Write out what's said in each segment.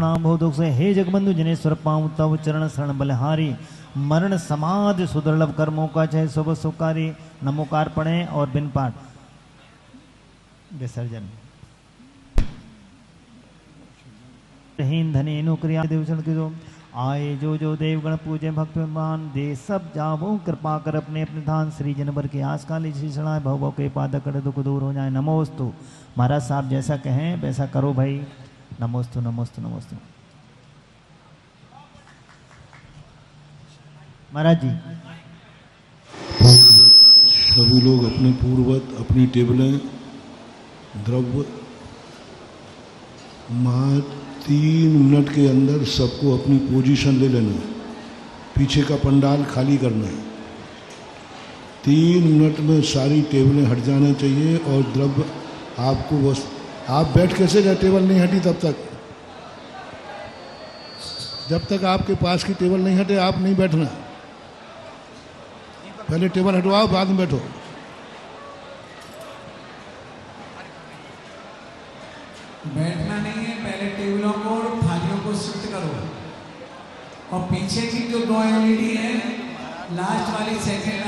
नाम भव दुख से हे जगबंधु जनेश्वर पाऊं तव चरण शरण बलहारी मरण समाधि सुदुर्लभ कर्मों का चाहे शुभ सुकारी नमोकार पढ़े और बिन पाठ विसर्जन। हीन धने क्रिया देवचरण की जो आए जो देवगण पूजे भक्तमान दे सब जावो कृपा कर अपने अपने धान श्री जनवर के आस काली शीषणाए भव के पादक कर दुख दूर हो जाए। नमोस्तु महाराज साहब जैसा कहें वैसा करो भाई। नमोस्तु नमोस्तु नमोस्तु महाराज जी। सभी लोग अपने पूर्ववत अपनी टेबलें द्रव्य 3 मिनट के अंदर सबको अपनी पोजीशन ले लेना है। पीछे का पंडाल खाली करना है। 3 मिनट में सारी टेबलें हट जाना चाहिए और द्रव्य आपको बस आप बैठ कैसे जाए, टेबल नहीं हटी तब तक, जब तक आपके पास की टेबल नहीं हटे आप नहीं बैठना। पहले टेबल हटवाओ बाद में बैठो। बैठना नहीं है, पहले टेबलों को और थालियों को शिफ्ट करो। और पीछे की जो 2 LED है, लास्ट वाली सेकंड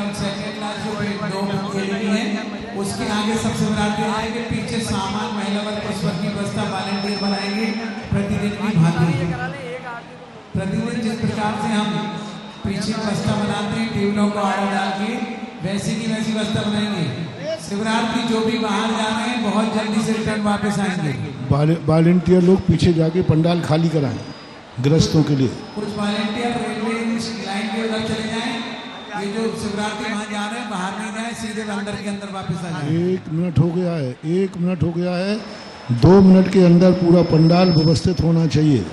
लास्ट जो 2 LED है, उसके आगे सबसे बराबर आएंगे। पीछे सामान महिला वर्ग पुष्प की व्यवस्था वॉलंटियर बनाएंगे प्रतिदिन की भांति। प्रतिदिन जिस प्रकार से हम पीछे व्यवस्था बनाते हैं टेबलों को आड़ा डाल के, वैसी की वैसी व्यवस्था बनाएंगे। शिवरात्रि जो भी बाहर जा रहे हैं बहुत जल्दी से रिटर्न वापस आएंगे। वॉलंटियर लोग पीछे जाके पंडाल खाली कराएं ग्रस्तों के लिए। कुछ वॉलंटियर रेलवे लाइन के उधर चले जाएं। ये जो शिवरात्रि वहां जा रहे हैं बाहर नहीं जाए, सीधे अंदर के अंदर वापस आ जाए। 1 मिनट हो गया है, 1 मिनट हो गया है। 2 मिनट के अंदर पूरा पंडाल व्यवस्थित होना चाहिए।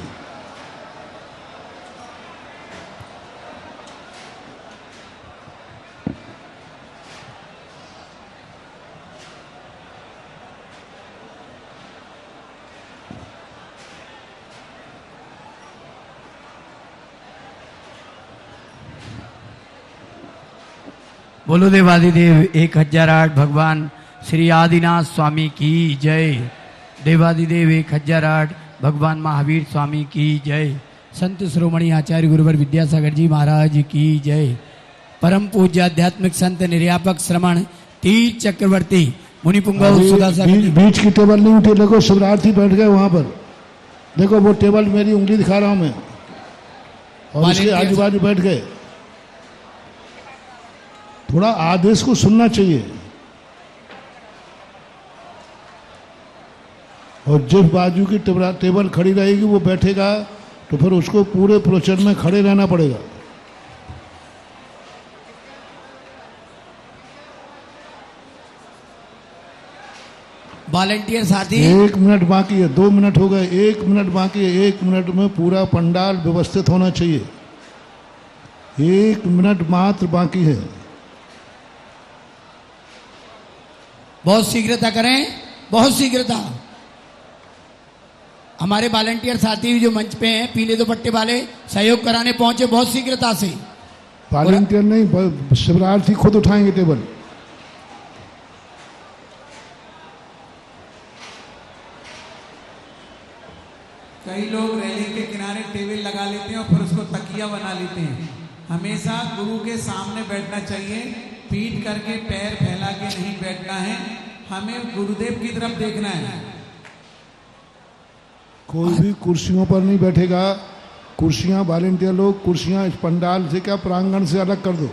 बोलो देवादिदेव 1008 भगवान श्री आदिनाथ स्वामी की जय। देवादिदेव 1008 भगवान महावीर स्वामी की जय। संत श्रोमणी आचार्य गुरुवर विद्यासागर जी महाराज की जय। परम पूज्य आध्यात्मिक संत निर्यापक श्रमण तीर्थ चक्रवर्ती मुनिपुंगव बीच की टेबल नहीं उठी। देखो शिवरार्थी बैठ गए वहां पर, देखो वो टेबल मेरी उंगली दिखा रहा हूं मैं, और उसके आजू बाजू बैठ गए। थोड़ा आदेश को सुनना चाहिए। और जिस बाजू की टेबल खड़ी रहेगी वो बैठेगा तो फिर उसको पूरे प्रवचन में खड़े रहना पड़ेगा। वॉलंटियर साथी 1 मिनट बाकी है, 2 मिनट हो गए, 1 मिनट बाकी है। 1 मिनट में पूरा पंडाल व्यवस्थित होना चाहिए। 1 मिनट मात्र बाकी है। बहुत शीघ्रता करें, बहुत शीघ्रता। हमारे वॉलंटियर साथी जो मंच पे हैं पीले दुपट्टे वाले सहयोग कराने पहुंचे बहुत शीघ्रता से। वॉलंटियर नहीं, शिवरार्थी खुद उठाएंगे टेबल। कई लोग रेलिंग के किनारे टेबल लगा लेते हैं और फिर उसको तकिया बना लेते हैं। हमेशा गुरु के सामने बैठना चाहिए, पीठ करके पैर फैला के नहीं बैठना है। हमें गुरुदेव की तरफ देखना है। कोई भी कुर्सियों पर नहीं बैठेगा। कुर्सियां वॉलंटियर लोग कुर्सियां इस पंडाल से क्या प्रांगण से अलग कर दो।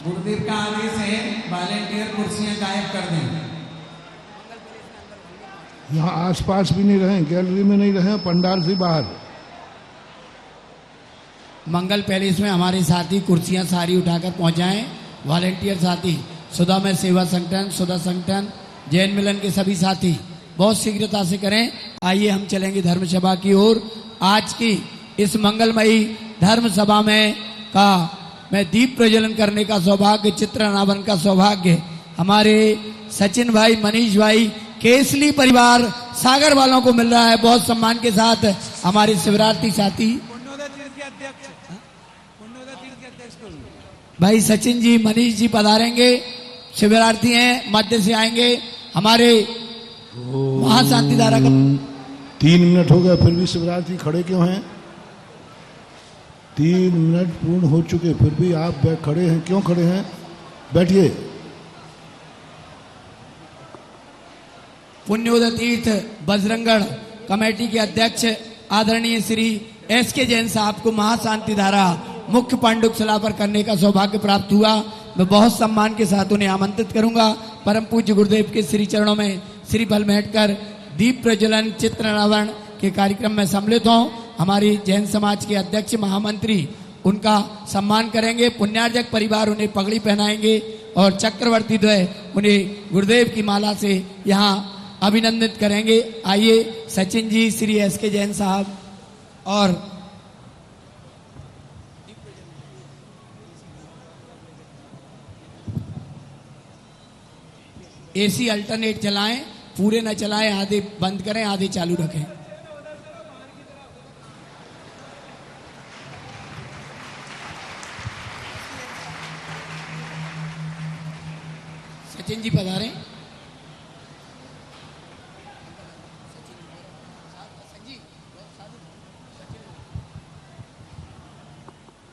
गुरुदेव का आदेश है वॉलंटियर कुर्सियां गायब कर दें। यहाँ आसपास भी नहीं रहे, गैलरी में नहीं रहे, पंडाल से बाहर। मंगल पैलेस में हमारे साथी कुर्सियां सारी उठाकर पहुंचाएं। वॉलंटियर साथी सुधा में सेवा संगठन, सुधा संगठन, जैन मिलन के सभी साथी बहुत शीघ्रता से करें। आइए हम चलेंगे धर्म सभा की ओर। आज की इस मंगलमयी धर्म सभा में का मैं दीप प्रज्वलन करने का सौभाग्य, चित्रानावन का सौभाग्य हमारे सचिन भाई, मनीष भाई, केसली परिवार सागर वालों को मिल रहा है। बहुत सम्मान के साथ हमारे शिवरार्थी साथी भाई सचिन जी, मनीष जी पधारेंगे। शिवरार्थी हैं, मध्य से आएंगे। हमारे महाशांति धारा का 3 मिनट हो गए, फिर भी शिवरात्रि खड़े क्यों हैं? 3 मिनट पूर्ण हो चुके, फिर भी आप खड़े हैं, क्यों खड़े हैं? बैठिए। पुण्योदय तीर्थ बजरंगगढ़ कमेटी के अध्यक्ष आदरणीय श्री SK जैन साहब को महाशांति धारा मुख्य पांडुक शिला पर करने का सौभाग्य प्राप्त हुआ। मैं बहुत सम्मान के साथ उन्हें आमंत्रित करूंगा। परम पूज्य गुरुदेव के श्री चरणों में श्रीफल भेंटकर दीप प्रज्वलन चित्र नवावरण के कार्यक्रम में सम्मिलित हों। हमारी जैन समाज के अध्यक्ष महामंत्री उनका सम्मान करेंगे। पुण्यार्जक परिवार उन्हें पगड़ी पहनाएंगे और चक्रवर्ती द्वय उन्हें गुरुदेव की माला से यहाँ अभिनंदित करेंगे। आइए सचिन जी, श्री SK जैन साहब और AC अल्टरनेट चलाएं, पूरे न चलाएं, आधे बंद करें, आधे चालू रखें। सचिन जी पधारें।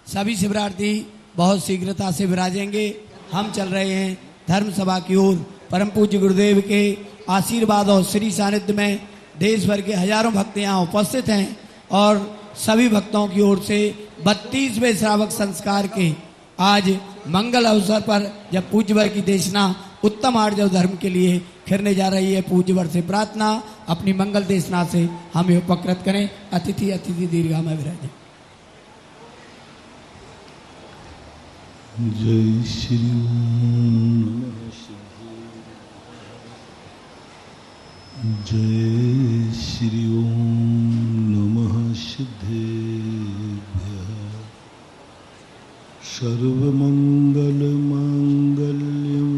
सभी शिवरार्थी बहुत शीघ्रता से विराजेंगे। हम चल रहे हैं धर्म सभा की ओर। परम पूज्य गुरुदेव के आशीर्वाद और श्री सानिध्य में देश भर के हजारों भक्त यहाँ उपस्थित हैं और सभी भक्तों की ओर से 32वें श्रावक संस्कार के आज मंगल अवसर पर जब पूज्यवर की देशना उत्तम आर्जव धर्म के लिए खिरने जा रही है, पूज्यवर से प्रार्थना अपनी मंगल देशना से हमें उपकृत करें। अतिथि दीर्घा में विराजें। जय श्री ओम। जय श्री ओम नमः सिद्धेभ्यः। सर्वमंगल मांगल्यं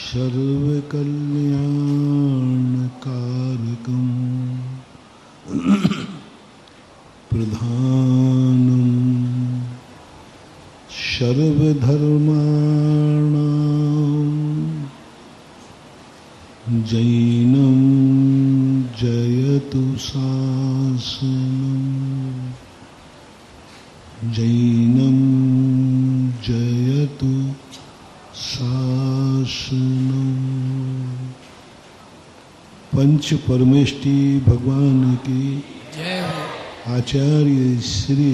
सर्वकल्याणकारकं प्रधानं सर्वधर्माणां जैनं जयतु शासनं। जैनं जयतु शासनं। पंच परमेष्टि भगवान की जय हो। आचार्य श्री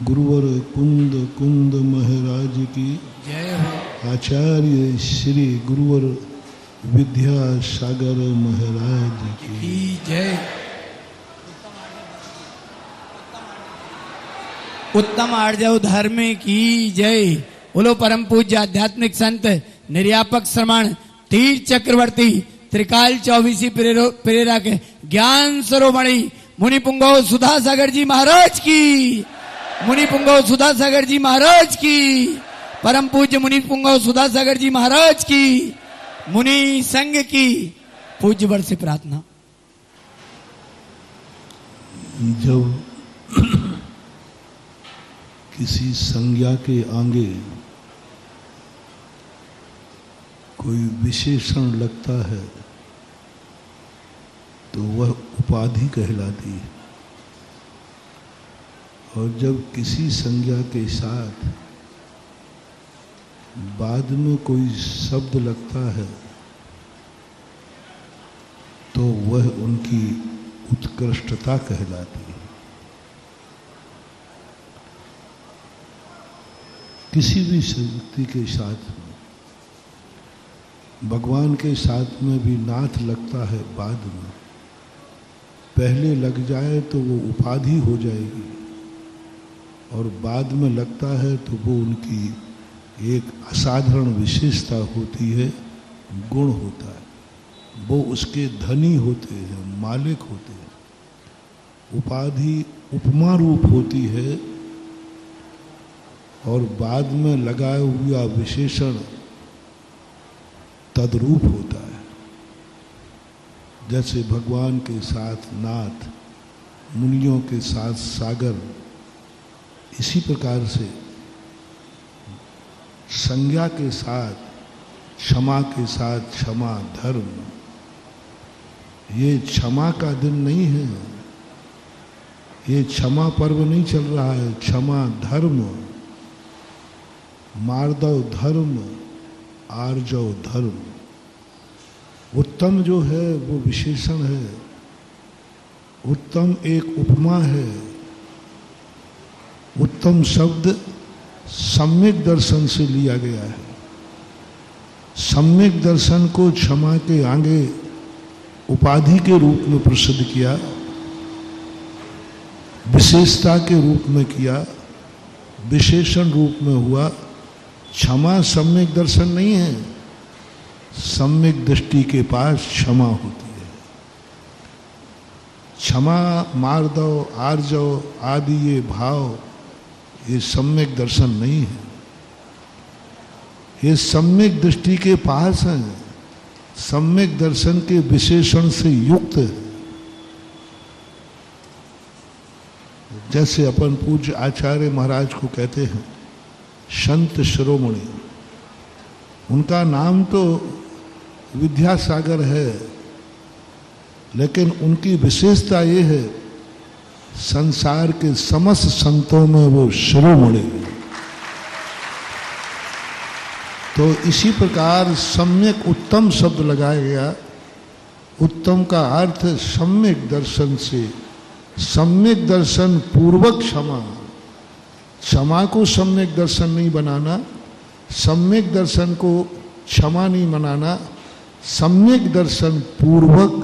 गुरुवर कुंद महाराज की जय हो। आचार्य श्री गुरुवर विद्यासागर महाराज की जय। उत्तम आर्जव धर्म की जय। बोलो परम पूज्य आध्यात्मिक संत निर्यापक श्रमण तीर्थ चक्रवर्ती त्रिकाल 24 प्रेरक ज्ञान सरोमणि मुनि पुंगव सुधा सागर जी महाराज की। मुनि पुंगव सुधा सागर जी महाराज की। परम पूज्य मुनि पुंगव सुधा सागर जी महाराज की। मुनि संघ की पूज्य वर से प्रार्थना। जब किसी संज्ञा के आगे कोई विशेषण लगता है तो वह उपाधि कहलाती है, और जब किसी संज्ञा के साथ बाद में कोई शब्द लगता है तो वह उनकी उत्कृष्टता कहलाती है। किसी भी व्यक्ति के साथ में, भगवान के साथ में भी नाथ लगता है बाद में, पहले लग जाए तो वो उपाधि हो जाएगी और बाद में लगता है तो वो उनकी एक असाधारण विशेषता होती है, गुण होता है, वो उसके धनी होते हैं, मालिक होते हैं। उपाधि उपमा रूप होती है और बाद में लगाया हुआ विशेषण तद्रूप होता है। जैसे भगवान के साथ नाथ, मुनियों के साथ सागर, इसी प्रकार से संज्ञा के साथ क्षमा के साथ क्षमा धर्म। ये क्षमा का दिन नहीं है, ये क्षमा पर्व नहीं चल रहा है, क्षमा धर्म। मार्दव धर्म, आर्जव धर्म। उत्तम जो है वो विशेषण है, उत्तम एक उपमा है। उत्तम शब्द सम्यक दर्शन से लिया गया है। सम्यक दर्शन को क्षमा के आगे उपाधि के रूप में प्रसिद्ध किया, विशेषता के रूप में किया, विशेषण रूप में हुआ। क्षमा सम्यक दर्शन नहीं है, सम्यक दृष्टि के पास क्षमा होती है। क्षमा, मार्दव, आर्जव आदि ये भाव, ये सम्यक दर्शन नहीं है, ये सम्यक दृष्टि के पास है, सम्यक दर्शन के विशेषण से युक्त है। जैसे अपन पूज्य आचार्य महाराज को कहते हैं संत शिरोमणि, उनका नाम तो विद्यासागर है, लेकिन उनकी विशेषता ये है संसार के समस्त संतों में वो शिरोमणि। तो इसी प्रकार सम्यक उत्तम शब्द लगाया गया। उत्तम का अर्थ सम्यक दर्शन से, सम्यक दर्शन पूर्वक क्षमा। क्षमा को सम्यक दर्शन नहीं बनाना, सम्यक दर्शन को क्षमा नहीं बनाना, सम्यक दर्शन पूर्वक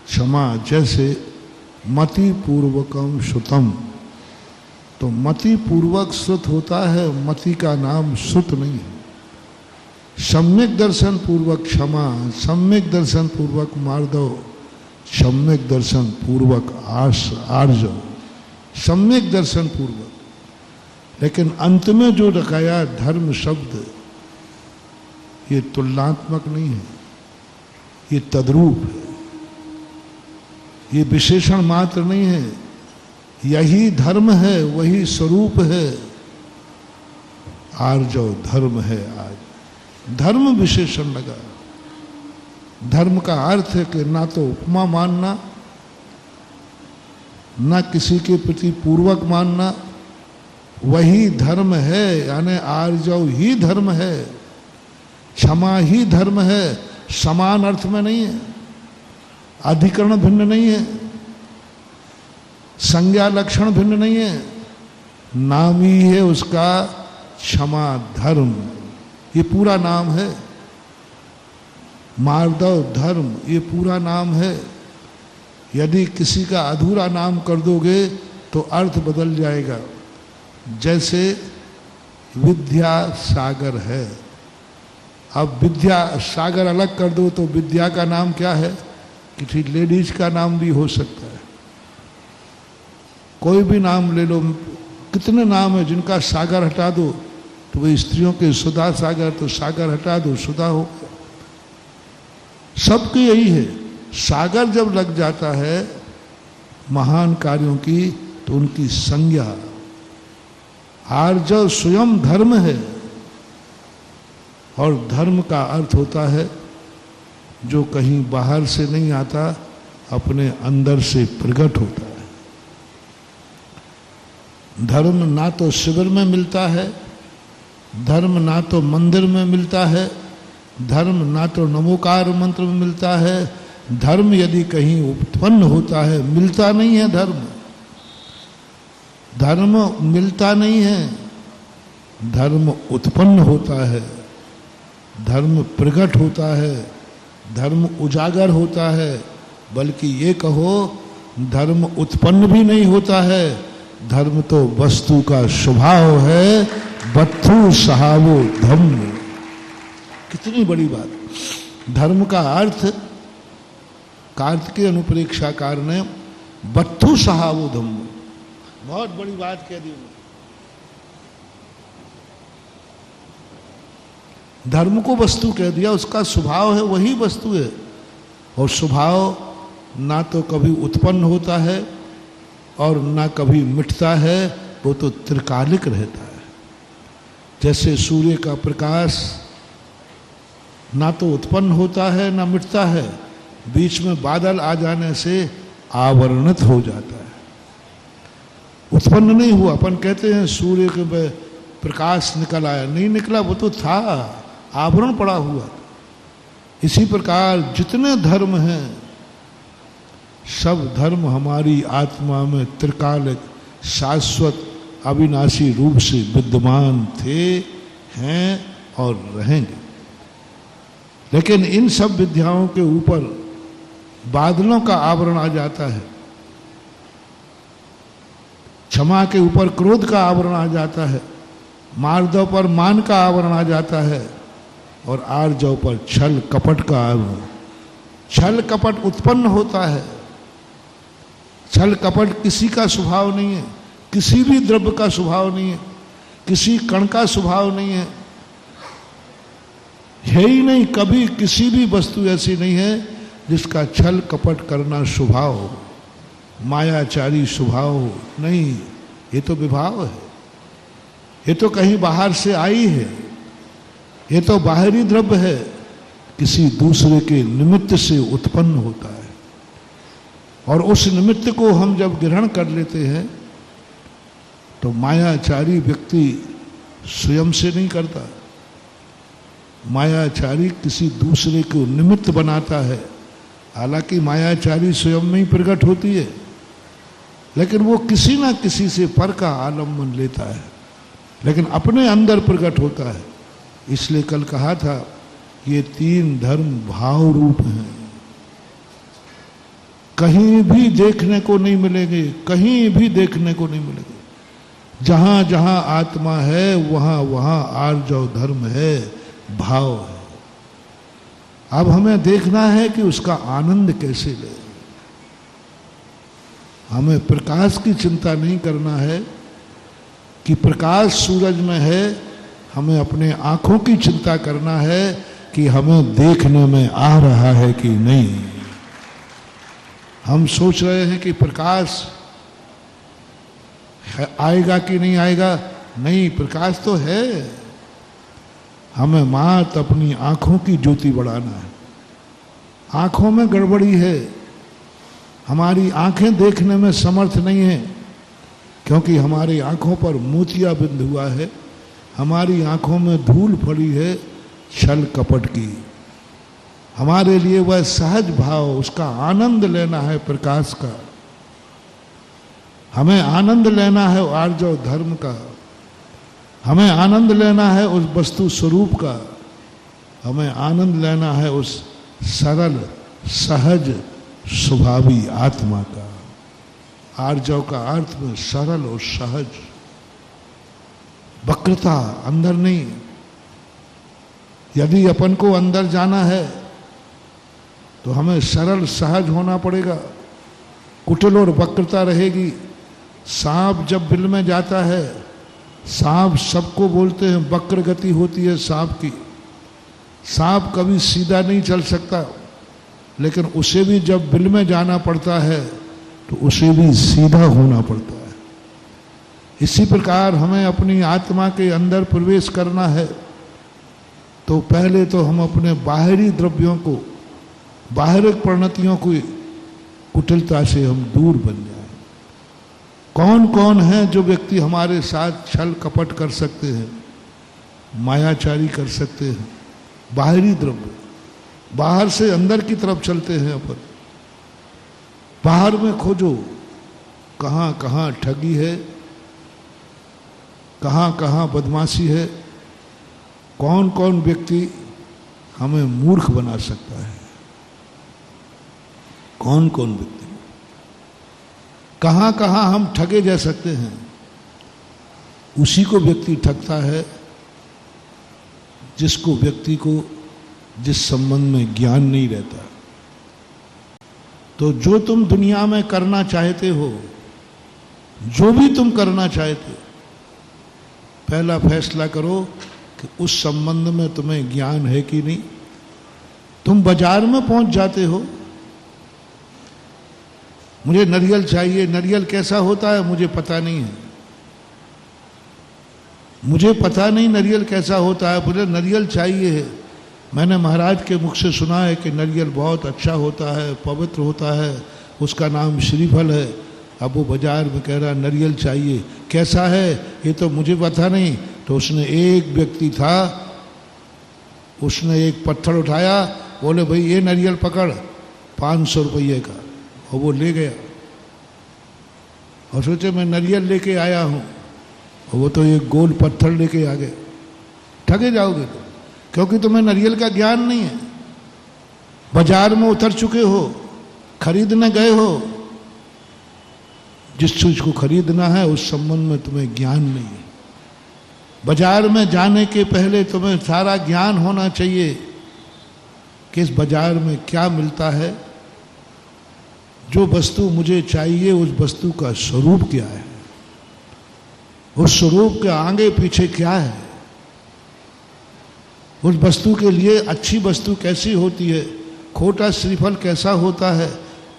क्षमा। जैसे मति पूर्वकम श्रुतम, तो मति पूर्वक श्रुत होता है, मति का नाम श्रुत नहीं है। सम्यक दर्शन पूर्वक क्षमा, सम्यक दर्शन पूर्वक मार्दव, सम्यक दर्शन पूर्वक आर्जव, सम्यक दर्शन पूर्वक। लेकिन अंत में जो रखाया धर्म शब्द, ये तुलनात्मक नहीं है, ये तद्रूप है, ये विशेषण मात्र नहीं है। यही धर्म है, वही स्वरूप है। आर्जव धर्म है। आज धर्म विशेषण लगा। धर्म का अर्थ है कि ना तो उपमा मानना, ना किसी के प्रति पूर्वक मानना, वही धर्म है। यानी आर्जव ही धर्म है, क्षमा ही धर्म है। समान अर्थ में नहीं है, अधिकरण भिन्न नहीं है, संज्ञा लक्षण भिन्न नहीं है, नाम ही है उसका क्षमा धर्म, ये पूरा नाम है। मार्दव धर्म, ये पूरा नाम है। यदि किसी का अधूरा नाम कर दोगे तो अर्थ बदल जाएगा। जैसे विद्या सागर है, अब विद्या सागर अलग कर दो तो विद्या का नाम क्या है? किसी लेडीज का नाम भी हो सकता है। कोई भी नाम ले लो, कितने नाम है जिनका सागर हटा दो तो वही स्त्रियों के सुधा सागर, तो सागर हटा दो सुधा हो गया। सबके यही है। सागर जब लग जाता है महान कार्यों की तो उनकी संज्ञा। आर्जव स्वयं धर्म है, और धर्म का अर्थ होता है जो कहीं बाहर से नहीं आता, अपने अंदर से प्रकट होता है। धर्म ना तो शिविर में मिलता है, धर्म ना तो मंदिर में मिलता है, धर्म ना तो नमोकार मंत्र में मिलता है। धर्म यदि कहीं उत्पन्न होता है, मिलता नहीं है। धर्म मिलता नहीं है, धर्म उत्पन्न होता है, धर्म प्रकट होता है, धर्म उजागर होता है। बल्कि ये कहो धर्म उत्पन्न भी नहीं होता है, धर्म तो वस्तु का स्वभाव है। बत्थु सहावो धम्म, कितनी बड़ी बात। धर्म का अर्थ कार्तिकेय अनुप्रेक्षाकार ने बत्थु सहावो धम्म, बहुत बड़ी बात कह दी उन्होंने। धर्म को वस्तु कह दिया, उसका स्वभाव है, वही वस्तु है। और स्वभाव ना तो कभी उत्पन्न होता है और ना कभी मिटता है, वो तो त्रिकालिक रहता है। जैसे सूर्य का प्रकाश ना तो उत्पन्न होता है ना मिटता है, बीच में बादल आ जाने से आवरणित हो जाता है। उत्पन्न नहीं हुआ। अपन कहते हैं सूर्य के प्रकाश निकल आया, नहीं निकला, वो तो था, आवरण पड़ा हुआ। इसी प्रकार जितने धर्म हैं, सब धर्म हमारी आत्मा में त्रिकालिक शाश्वत अविनाशी रूप से विद्यमान थे, हैं और रहेंगे। लेकिन इन सब विद्याओं के ऊपर बादलों का आवरण आ जाता है, क्षमा के ऊपर क्रोध का आवरण आ जाता है, मार्दव पर मान का आवरण आ जाता है, और आर्जव पर छल कपट का आवरण। छल कपट उत्पन्न होता है। छल कपट किसी का स्वभाव नहीं है, किसी भी द्रव्य का स्वभाव नहीं है, किसी कण का स्वभाव नहीं है ही नहीं। कभी किसी भी वस्तु ऐसी नहीं है जिसका छल कपट करना स्वभाव हो, मायाचारी स्वभाव हो। नहीं, ये तो विभाव है, ये तो कहीं बाहर से आई है, ये तो बाहरी द्रव्य है, किसी दूसरे के निमित्त से उत्पन्न होता है। और उस निमित्त को हम जब ग्रहण कर लेते हैं तो मायाचारी व्यक्ति स्वयं से नहीं करता, मायाचारी किसी दूसरे को निमित्त बनाता है। हालांकि मायाचारी स्वयं में ही प्रकट होती है, लेकिन वो किसी ना किसी से पर का आलम्बन लेता है, लेकिन अपने अंदर प्रकट होता है। इसलिए कल कहा था, ये तीन धर्म भाव रूप हैं, कहीं भी देखने को नहीं मिलेंगे, कहीं भी देखने को नहीं मिलेंगे। जहां जहां आत्मा है वहां वहां आर्जव धर्म है, भाव है। अब हमें देखना है कि उसका आनंद कैसे ले। हमें प्रकाश की चिंता नहीं करना है कि प्रकाश सूरज में है, हमें अपने आंखों की चिंता करना है कि हमें देखने में आ रहा है कि नहीं। हम सोच रहे हैं कि प्रकाश आएगा कि नहीं आएगा, नहीं, प्रकाश तो है। हमें मात्र अपनी आंखों की ज्योति बढ़ाना है। आंखों में गड़बड़ी है, हमारी आंखें देखने में समर्थ नहीं है, क्योंकि हमारी आंखों पर मोतिया बिंद हुआ है, हमारी आंखों में धूल पड़ी है छल कपट की। हमारे लिए वह सहज भाव, उसका आनंद लेना है प्रकाश का, हमें आनंद लेना है आर्जव धर्म का, हमें आनंद लेना है उस वस्तु स्वरूप का, हमें आनंद लेना है उस सरल सहज स्वभावी आत्मा का। आर्जव का अर्थ में सरल और सहज, वक्रता अंदर नहीं। यदि अपन को अंदर जाना है तो हमें सरल सहज होना पड़ेगा। कुटिल और वक्रता रहेगी। सांप जब बिल में जाता है, सांप सबको बोलते हैं वक्र गति होती है सांप की। सांप कभी सीधा नहीं चल सकता, लेकिन उसे भी जब बिल में जाना पड़ता है तो उसे भी सीधा होना पड़ता है। इसी प्रकार हमें अपनी आत्मा के अंदर प्रवेश करना है तो पहले तो हम अपने बाहरी द्रव्यों को, बाहरी प्रणतियों को कुटिलता से हम दूर बन जाए। कौन कौन है जो व्यक्ति हमारे साथ छल कपट कर सकते हैं, मायाचारी कर सकते हैं? बाहरी द्रव्य, बाहर से अंदर की तरफ चलते हैं अपन। बाहर में खोजो कहाँ कहाँ ठगी है, कहाँ कहाँ बदमाशी है, कौन कौन व्यक्ति हमें मूर्ख बना सकता है, कौन कौन व्यक्ति, कहाँ कहाँ हम ठगे जा सकते हैं। उसी को व्यक्ति ठगता है जिसको, व्यक्ति को जिस संबंध में ज्ञान नहीं रहता। तो जो तुम दुनिया में करना चाहते हो, जो भी तुम करना चाहते हो, पहला फैसला करो कि उस संबंध में तुम्हें ज्ञान है कि नहीं। तुम बाजार में पहुंच जाते हो, मुझे नारियल चाहिए, नारियल कैसा होता है मुझे पता नहीं है, मुझे पता नहीं नारियल कैसा होता है, बोले नारियल चाहिए है। मैंने महाराज के मुख से सुना है कि नारियल बहुत अच्छा होता है, पवित्र होता है, उसका नाम श्रीफल है। अब वो बाजार में कह रहा नारियल चाहिए, कैसा है ये तो मुझे पता नहीं। तो उसने एक व्यक्ति था, उसने एक पत्थर उठाया, बोले भाई ये नारियल पकड़ 500 रुपये का, और वो ले गया और सोचे मैं नारियल लेके आया हूँ, और वो तो एक गोल पत्थर लेके आ गए। ठगे जाओगे तो, क्योंकि तुम्हें नारियल का ज्ञान नहीं है। बाजार में उतर चुके हो, खरीदने गए हो, जिस चीज को खरीदना है उस संबंध में तुम्हें ज्ञान नहीं है। बाजार में जाने के पहले तुम्हें सारा ज्ञान होना चाहिए कि इस बाजार में क्या मिलता है, जो वस्तु मुझे चाहिए उस वस्तु का स्वरूप क्या है, उस स्वरूप के आगे पीछे क्या है, उस वस्तु के लिए अच्छी वस्तु कैसी होती है, खोटा श्रीफल कैसा होता है,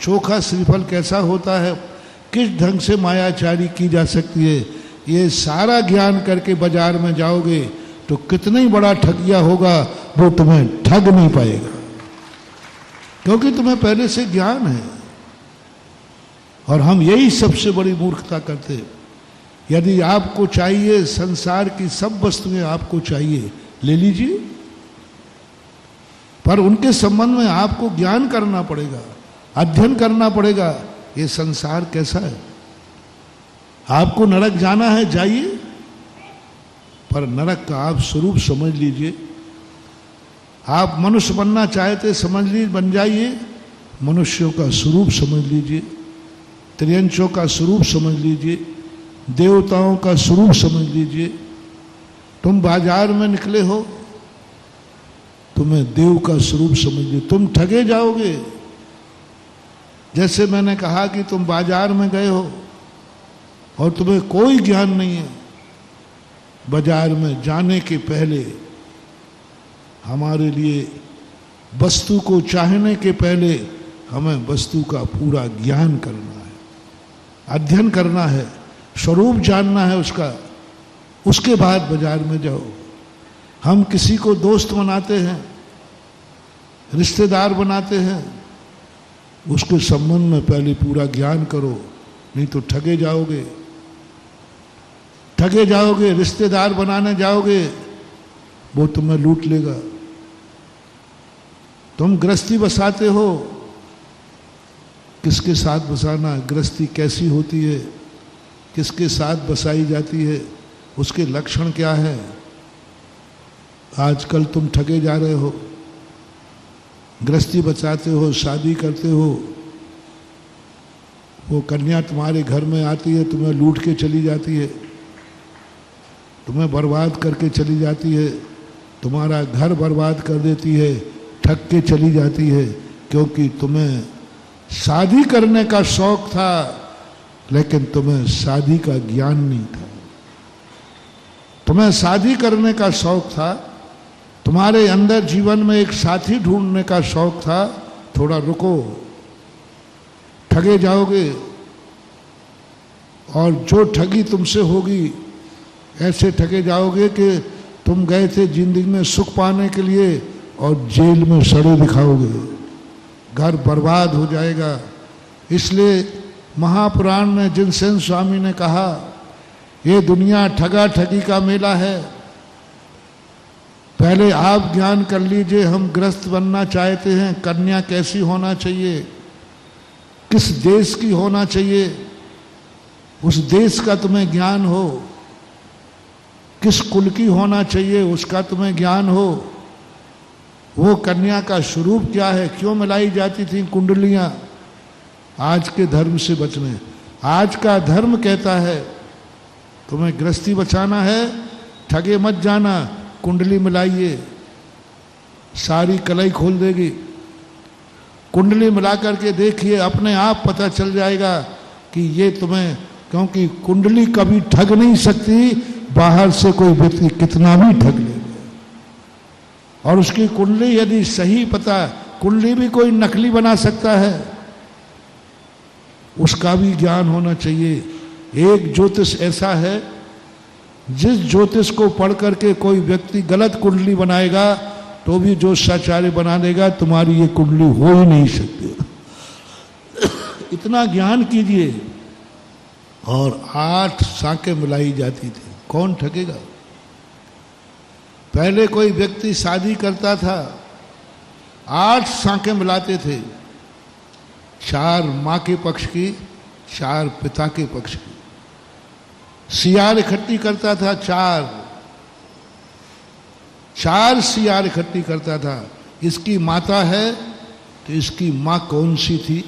चोखा श्रीफल कैसा होता है, किस ढंग से मायाचारी की जा सकती है। ये सारा ज्ञान करके बाजार में जाओगे तो कितना ही बड़ा ठगिया होगा, वो तुम्हें ठग नहीं पाएगा, क्योंकि तुम्हें पहले से ज्ञान है। और हम यही सबसे बड़ी मूर्खता करते हैं। यदि आपको चाहिए, संसार की सब वस्तुएं आपको चाहिए, ले लीजिए, पर उनके संबंध में आपको ज्ञान करना पड़ेगा, अध्ययन करना पड़ेगा। ये संसार कैसा है, आपको नरक जाना है जाइए, पर नरक का आप स्वरूप समझ लीजिए। आप मनुष्य बनना चाहते समझ लीजिए, बन जाइए, मनुष्यों का स्वरूप समझ लीजिए, त्रियंचों का स्वरूप समझ लीजिए, देवताओं का स्वरूप समझ लीजिए। तुम बाजार में निकले हो, तुम्हें देव का स्वरूप समझ लीजिए, तुम ठगे जाओगे। जैसे मैंने कहा कि तुम बाजार में गए हो और तुम्हें कोई ज्ञान नहीं है, बाजार में जाने के पहले हमारे लिए वस्तु को चाहने के पहले हमें वस्तु का पूरा ज्ञान करना है, अध्ययन करना है, स्वरूप जानना है उसका, उसके बाद बाजार में जाओ। हम किसी को दोस्त बनाते हैं, रिश्तेदार बनाते हैं, उसके संबंध में पहले पूरा ज्ञान करो, नहीं तो ठगे जाओगे। ठगे जाओगे, रिश्तेदार बनाने जाओगे, वो तुम्हें लूट लेगा। तुम गृहस्थी बसाते हो, किसके साथ बसाना, गृहस्थी कैसी होती है, किसके साथ बसाई जाती है, उसके लक्षण क्या है। आजकल तुम ठगे जा रहे हो, गृहस्थी बचाते हो, शादी करते हो, वो कन्या तुम्हारे घर में आती है, तुम्हें लूट के चली जाती है, तुम्हें बर्बाद करके चली जाती है, तुम्हारा घर बर्बाद कर देती है, ठग के चली जाती है, क्योंकि तुम्हें शादी करने का शौक था, लेकिन तुम्हें शादी का ज्ञान नहीं था। तुम्हें शादी करने का शौक था, तुम्हारे अंदर जीवन में एक साथी ढूंढने का शौक था, थोड़ा रुको, ठगे जाओगे। और जो ठगी तुमसे होगी, ऐसे ठगे जाओगे कि तुम गए थे जिंदगी में सुख पाने के लिए और जेल में सड़े दिखाओगे, घर बर्बाद हो जाएगा। इसलिए महापुराण में जिनसेन स्वामी ने कहा, ये दुनिया ठगा ठगी का मेला है। पहले आप ज्ञान कर लीजिए, हम गृहस्थ बनना चाहते हैं, कन्या कैसी होना चाहिए, किस देश की होना चाहिए, उस देश का तुम्हें ज्ञान हो, किस कुल की होना चाहिए उसका तुम्हें ज्ञान हो, वो कन्या का स्वरूप क्या है, क्यों मिलाई जाती थी कुंडलियां, आज के धर्म से बचने। आज का धर्म कहता है तुम्हें गृहस्थी बचाना है, ठगे मत जाना, कुंडली मिलाइए, सारी कलाई खोल देगी। कुंडली मिला करके देखिए, अपने आप पता चल जाएगा कि ये तुम्हें, क्योंकि कुंडली कभी ठग नहीं सकती, बाहर से कोई व्यक्ति कितना भी ठग लेगा। और उसकी कुंडली यदि सही पता, कुंडली भी कोई नकली बना सकता है, उसका भी ज्ञान होना चाहिए। एक ज्योतिष ऐसा है, जिस ज्योतिष को पढ़ करके कोई व्यक्ति गलत कुंडली बनाएगा, तो भी ज्योतिषाचार्य बना देगा, तुम्हारी ये कुंडली हो ही नहीं सकती। इतना ज्ञान कीजिए। और 8 साँकें मिलाई जाती थी, कौन ठगेगा? पहले कोई व्यक्ति शादी करता था, 8 साँकें मिलाते थे, 4 माँ के पक्ष की, 4 पिता के पक्ष की। सियार इकट्ठी करता था, 4 सियार इकट्ठी करता था। इसकी माता है तो इसकी माँ कौन सी थी,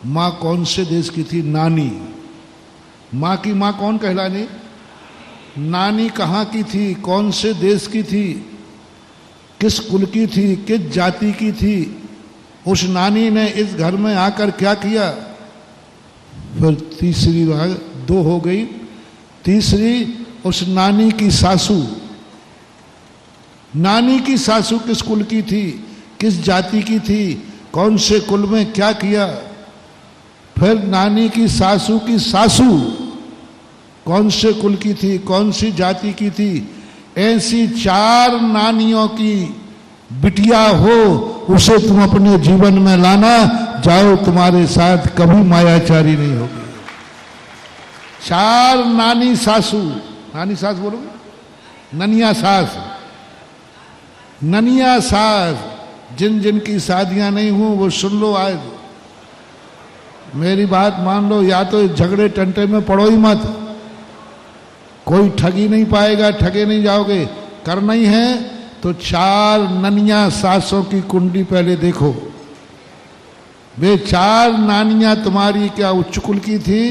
माँ कौन से देश की थी? नानी। माँ की माँ कौन कहलानी? नानी कहाँ की थी, कौन से देश की थी, किस कुल की थी, किस जाति की थी? उस नानी ने इस घर में आकर क्या किया? फिर तीसरी बात 2 हो गई। तीसरी, उस नानी की सासू। नानी की सासू किस कुल की थी, किस जाति की थी, कौन से कुल में क्या किया? फिर नानी की सासू कौन से कुल की थी, कौन सी जाति की थी? ऐसी 4 नानियों की बिटिया हो, उसे तुम अपने जीवन में लाना, जाओ तुम्हारे साथ कभी मायाचारी नहीं होगी। 4 नानी सासू बोलोगे? ननिया सास, जिन जिन की शादियां नहीं हुई वो सुन लो, आज मेरी बात मान लो, या तो झगड़े टंटे में पड़ो ही मत, कोई ठगी नहीं पाएगा, ठगे नहीं जाओगे। करना ही है तो 4 ननिया सासों की कुंडली पहले देखो। वे 4 नानियां तुम्हारी क्या उच्च कुल की थी,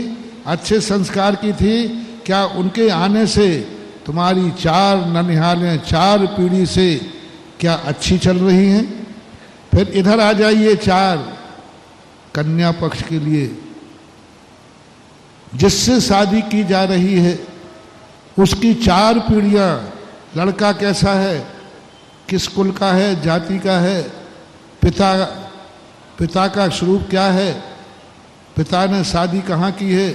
अच्छे संस्कार की थी क्या? उनके आने से तुम्हारी 4 ननिहालें 4 पीढ़ी से क्या अच्छी चल रही हैं? फिर इधर आ जाइए 4 कन्या पक्ष के लिए, जिससे शादी की जा रही है उसकी 4 पीढ़ियां, लड़का कैसा है, किस कुल का है, जाति का है, पिता का स्वरूप क्या है, पिता ने शादी कहाँ की है,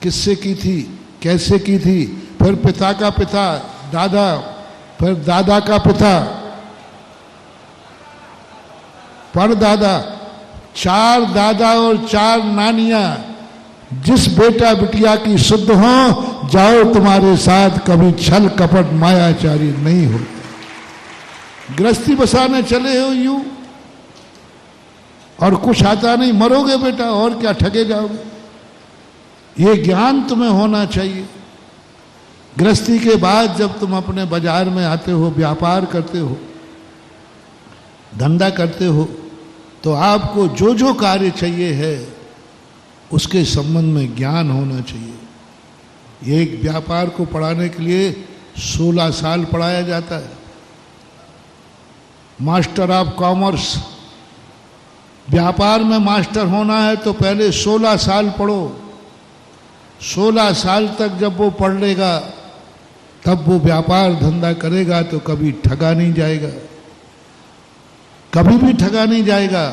किससे की थी, कैसे की थी? फिर पिता का पिता दादा, फिर दादा का पिता परदादा। 4 दादा और 4 नानियां जिस बेटा बिटिया की शुद्ध हो, जाओ तुम्हारे साथ कभी छल कपट मायाचारी नहीं हो। गृहस्थी बसाने चले हो यूं, और कुछ आता नहीं, मरोगे बेटा, और क्या ठगे जाओगे? ये ज्ञान तुम्हें होना चाहिए। गृहस्थी के बाद जब तुम अपने बाजार में आते हो, व्यापार करते हो, धंधा करते हो, तो आपको जो जो कार्य चाहिए है उसके संबंध में ज्ञान होना चाहिए। एक व्यापार को पढ़ाने के लिए 16 साल पढ़ाया जाता है। मास्टर ऑफ कॉमर्स, व्यापार में मास्टर होना है तो पहले 16 साल पढ़ो। 16 साल तक जब वो पढ़ लेगा तब वो व्यापार धंधा करेगा तो कभी ठगा नहीं जाएगा, कभी भी ठगा नहीं जाएगा।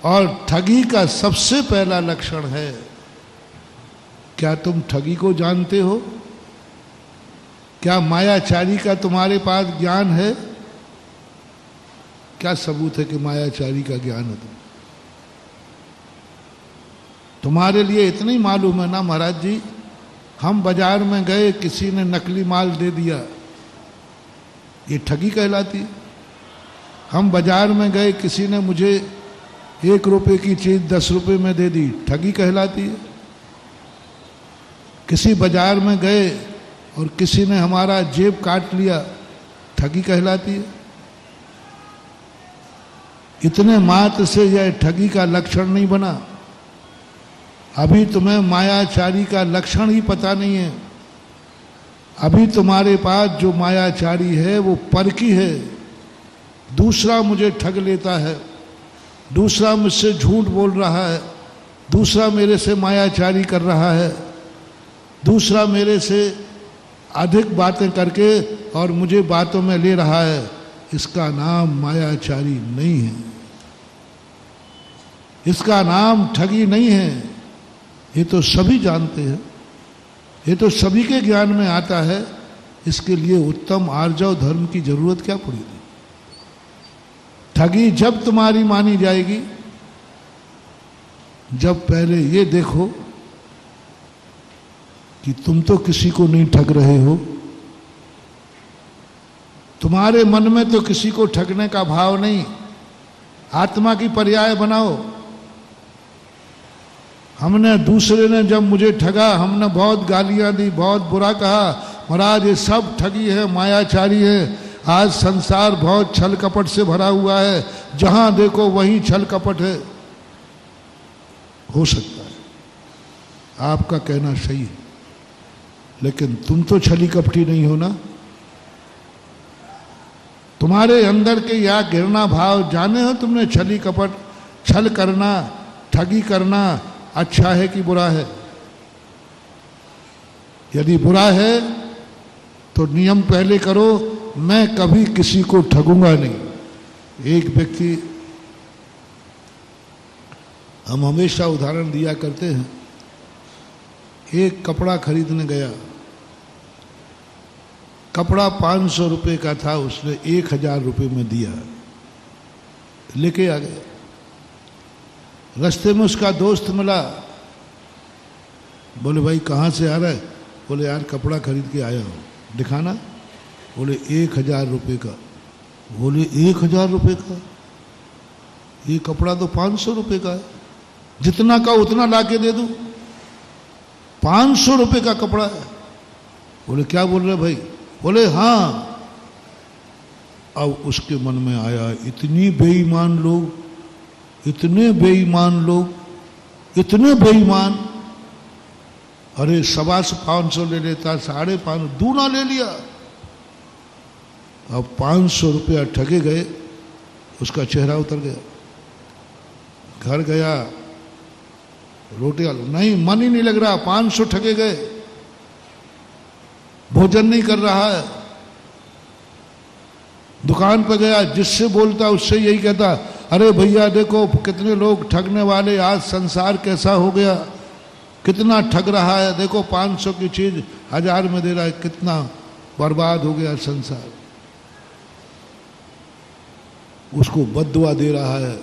और ठगी का सबसे पहला लक्षण है, क्या तुम ठगी को जानते हो? क्या मायाचारी का तुम्हारे पास ज्ञान है? क्या सबूत है कि मायाचारी का ज्ञान है? तुम्हारे लिए इतना ही मालूम है ना महाराज जी, हम बाजार में गए, किसी ने नकली माल दे दिया, ये ठगी कहलाती है। हम बाजार में गए, किसी ने मुझे 1 रुपए की चीज 10 रुपए में दे दी, ठगी कहलाती है। किसी बाजार में गए और किसी ने हमारा जेब काट लिया, ठगी कहलाती है। इतने मात्र से यह ठगी का लक्षण नहीं बना। अभी तुम्हें मायाचारी का लक्षण ही पता नहीं है। अभी तुम्हारे पास जो मायाचारी है वो परकी है। दूसरा मुझे ठग लेता है, दूसरा मुझसे झूठ बोल रहा है, दूसरा मेरे से मायाचारी कर रहा है, दूसरा मेरे से अधिक बातें करके और मुझे बातों में ले रहा है। इसका नाम मायाचारी नहीं है, इसका नाम ठगी नहीं है। ये तो सभी जानते हैं, ये तो सभी के ज्ञान में आता है। इसके लिए उत्तम आर्जव धर्म की जरूरत क्या पड़ी थी? ठगी जब तुम्हारी मानी जाएगी जब पहले ये देखो कि तुम तो किसी को नहीं ठग रहे हो, तुम्हारे मन में तो किसी को ठगने का भाव नहीं, आत्मा की पर्याय बनाओ। हमने दूसरे ने जब मुझे ठगा, हमने बहुत गालियां दी, बहुत बुरा कहा, महाराज ये सब ठगी है, मायाचारी है। आज संसार बहुत छल कपट से भरा हुआ है, जहां देखो वहीं छल कपट है। हो सकता है आपका कहना सही है, लेकिन तुम तो छली कपटी नहीं हो ना। तुम्हारे अंदर के या गिरना भाव जाने हो तुमने छली कपट, छल करना, ठगी करना अच्छा है कि बुरा है? यदि बुरा है तो नियम पहले करो, मैं कभी किसी को ठगूंगा नहीं। एक व्यक्ति, हम हमेशा उदाहरण दिया करते हैं, एक कपड़ा खरीदने गया, कपड़ा 500 रुपये का था, उसने 1000 रुपये में दिया, लेके आ गया। रास्ते में उसका दोस्त मिला, बोले भाई कहाँ से आ रहा है? बोले यार कपड़ा खरीद के आया हूँ, दिखाना। बोले 1000 रुपये का। बोले 1000 रुपये का? ये कपड़ा तो 500 रुपये का है, जितना का उतना ला के दे दूँ? 500 रुपये का कपड़ा है। बोले क्या बोल रहे भाई? बोले हाँ। अब उसके मन में आया, इतनी बेईमान लोग, इतने बेईमान लोग, इतने बेईमान। अरे 525 ले लेता, 550 दूना ले लिया। अब 500 रुपया ठगे गए, उसका चेहरा उतर गया। घर गया, रोटी नहीं, मन ही नहीं लग रहा, 500 ठगे गए, भोजन नहीं कर रहा है। दुकान पर गया, जिससे बोलता उससे यही कहता, अरे भैया देखो कितने लोग ठगने वाले, आज संसार कैसा हो गया, कितना ठग रहा है, देखो 500 की चीज 1000 में दे रहा है, कितना बर्बाद हो गया संसार। उसको बद्दुआ दे रहा है,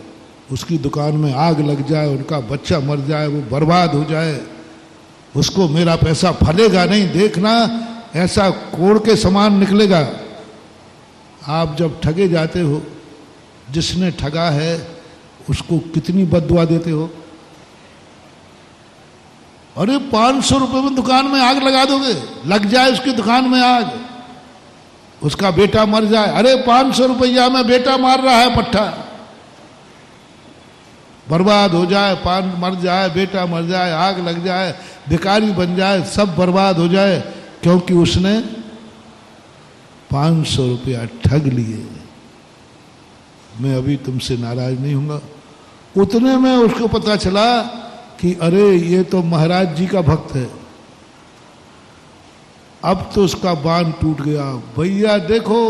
उसकी दुकान में आग लग जाए, उनका बच्चा मर जाए, वो बर्बाद हो जाए, उसको मेरा पैसा फलेगा नहीं, देखना ऐसा कोड़ के समान निकलेगा। आप जब ठगे जाते हो, जिसने ठगा है उसको कितनी बद्दुआ देते हो। अरे 500 रुपये में दुकान में आग लगा दोगे, लग जाए उसकी दुकान में आग, उसका बेटा मर जाए, अरे 500 रुपया में बेटा मार रहा है पट्टा, बर्बाद हो जाए, पान मर जाए, बेटा मर जाए, आग लग जाए, भिखारी बन जाए, सब बर्बाद हो जाए, क्योंकि उसने 500 रुपया ठग लिए। मैं अभी तुमसे नाराज नहीं हूंगा। उतने में उसको पता चला कि अरे ये तो महाराज जी का भक्त है। अब तो उसका बांध टूट गया, भैया देखो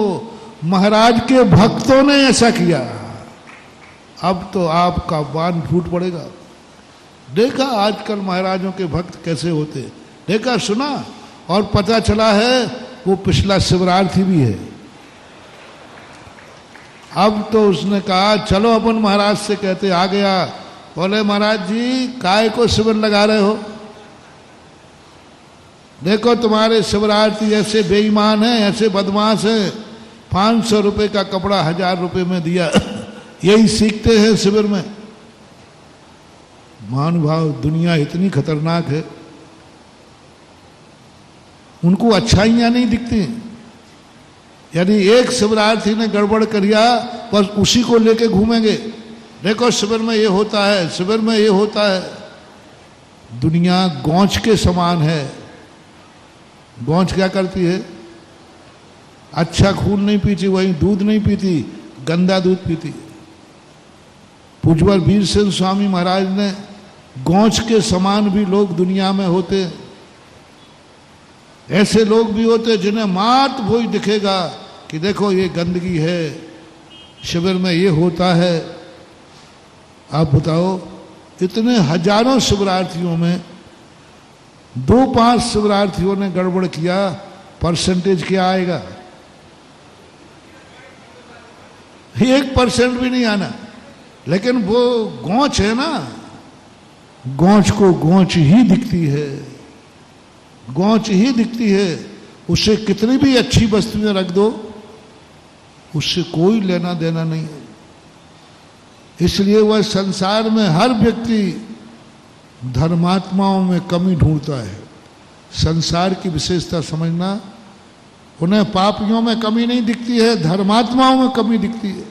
महाराज के भक्तों ने ऐसा किया, अब तो आपका बांध फूट पड़ेगा। देखा आजकल महाराजों के भक्त कैसे होते, देखा सुना, और पता चला है वो पिछला शिवरात्रि भी है। अब तो उसने कहा चलो अपन महाराज से कहते, आ गया। बोले महाराज जी काय को शिविर लगा रहे हो, देखो तुम्हारे शिवरात्रि ऐसे बेईमान है, ऐसे बदमाश है, 500 रुपये का कपड़ा 1000 रुपये में दिया। यही सीखते हैं शिविर में। महानुभाव, दुनिया इतनी खतरनाक है, उनको अच्छाइयां नहीं दिखती। यदि एक शिवरात्रि ने गड़बड़ करिया, बस उसी को लेके घूमेंगे, देखो शिविर में ये होता है, शिविर में ये होता है। दुनिया गौंच के समान है। गौंच क्या करती है? अच्छा खून नहीं पीती, वही दूध नहीं पीती, गंदा दूध पीती। पूज्यवर वीर सिंह स्वामी महाराज ने गौंच के समान भी लोग दुनिया में होते, ऐसे लोग भी होते जिन्हें मात वही दिखेगा कि देखो ये गंदगी है, शिविर में ये होता है। आप बताओ, इतने हजारों शिवरार्थियों में 2-5 शिवरार्थियों ने गड़बड़ किया, परसेंटेज क्या आएगा? 1% भी नहीं आना। लेकिन वो गौच है ना, गौच को गौच ही दिखती है, गौच ही दिखती है। उससे कितनी भी अच्छी वस्तुएं रख दो, उससे कोई लेना देना नहीं है। इसलिए वह संसार में हर व्यक्ति धर्मात्माओं में कमी ढूंढता है। संसार की विशेषता समझना, उन्हें पापियों में कमी नहीं दिखती है, धर्मात्माओं में कमी दिखती है।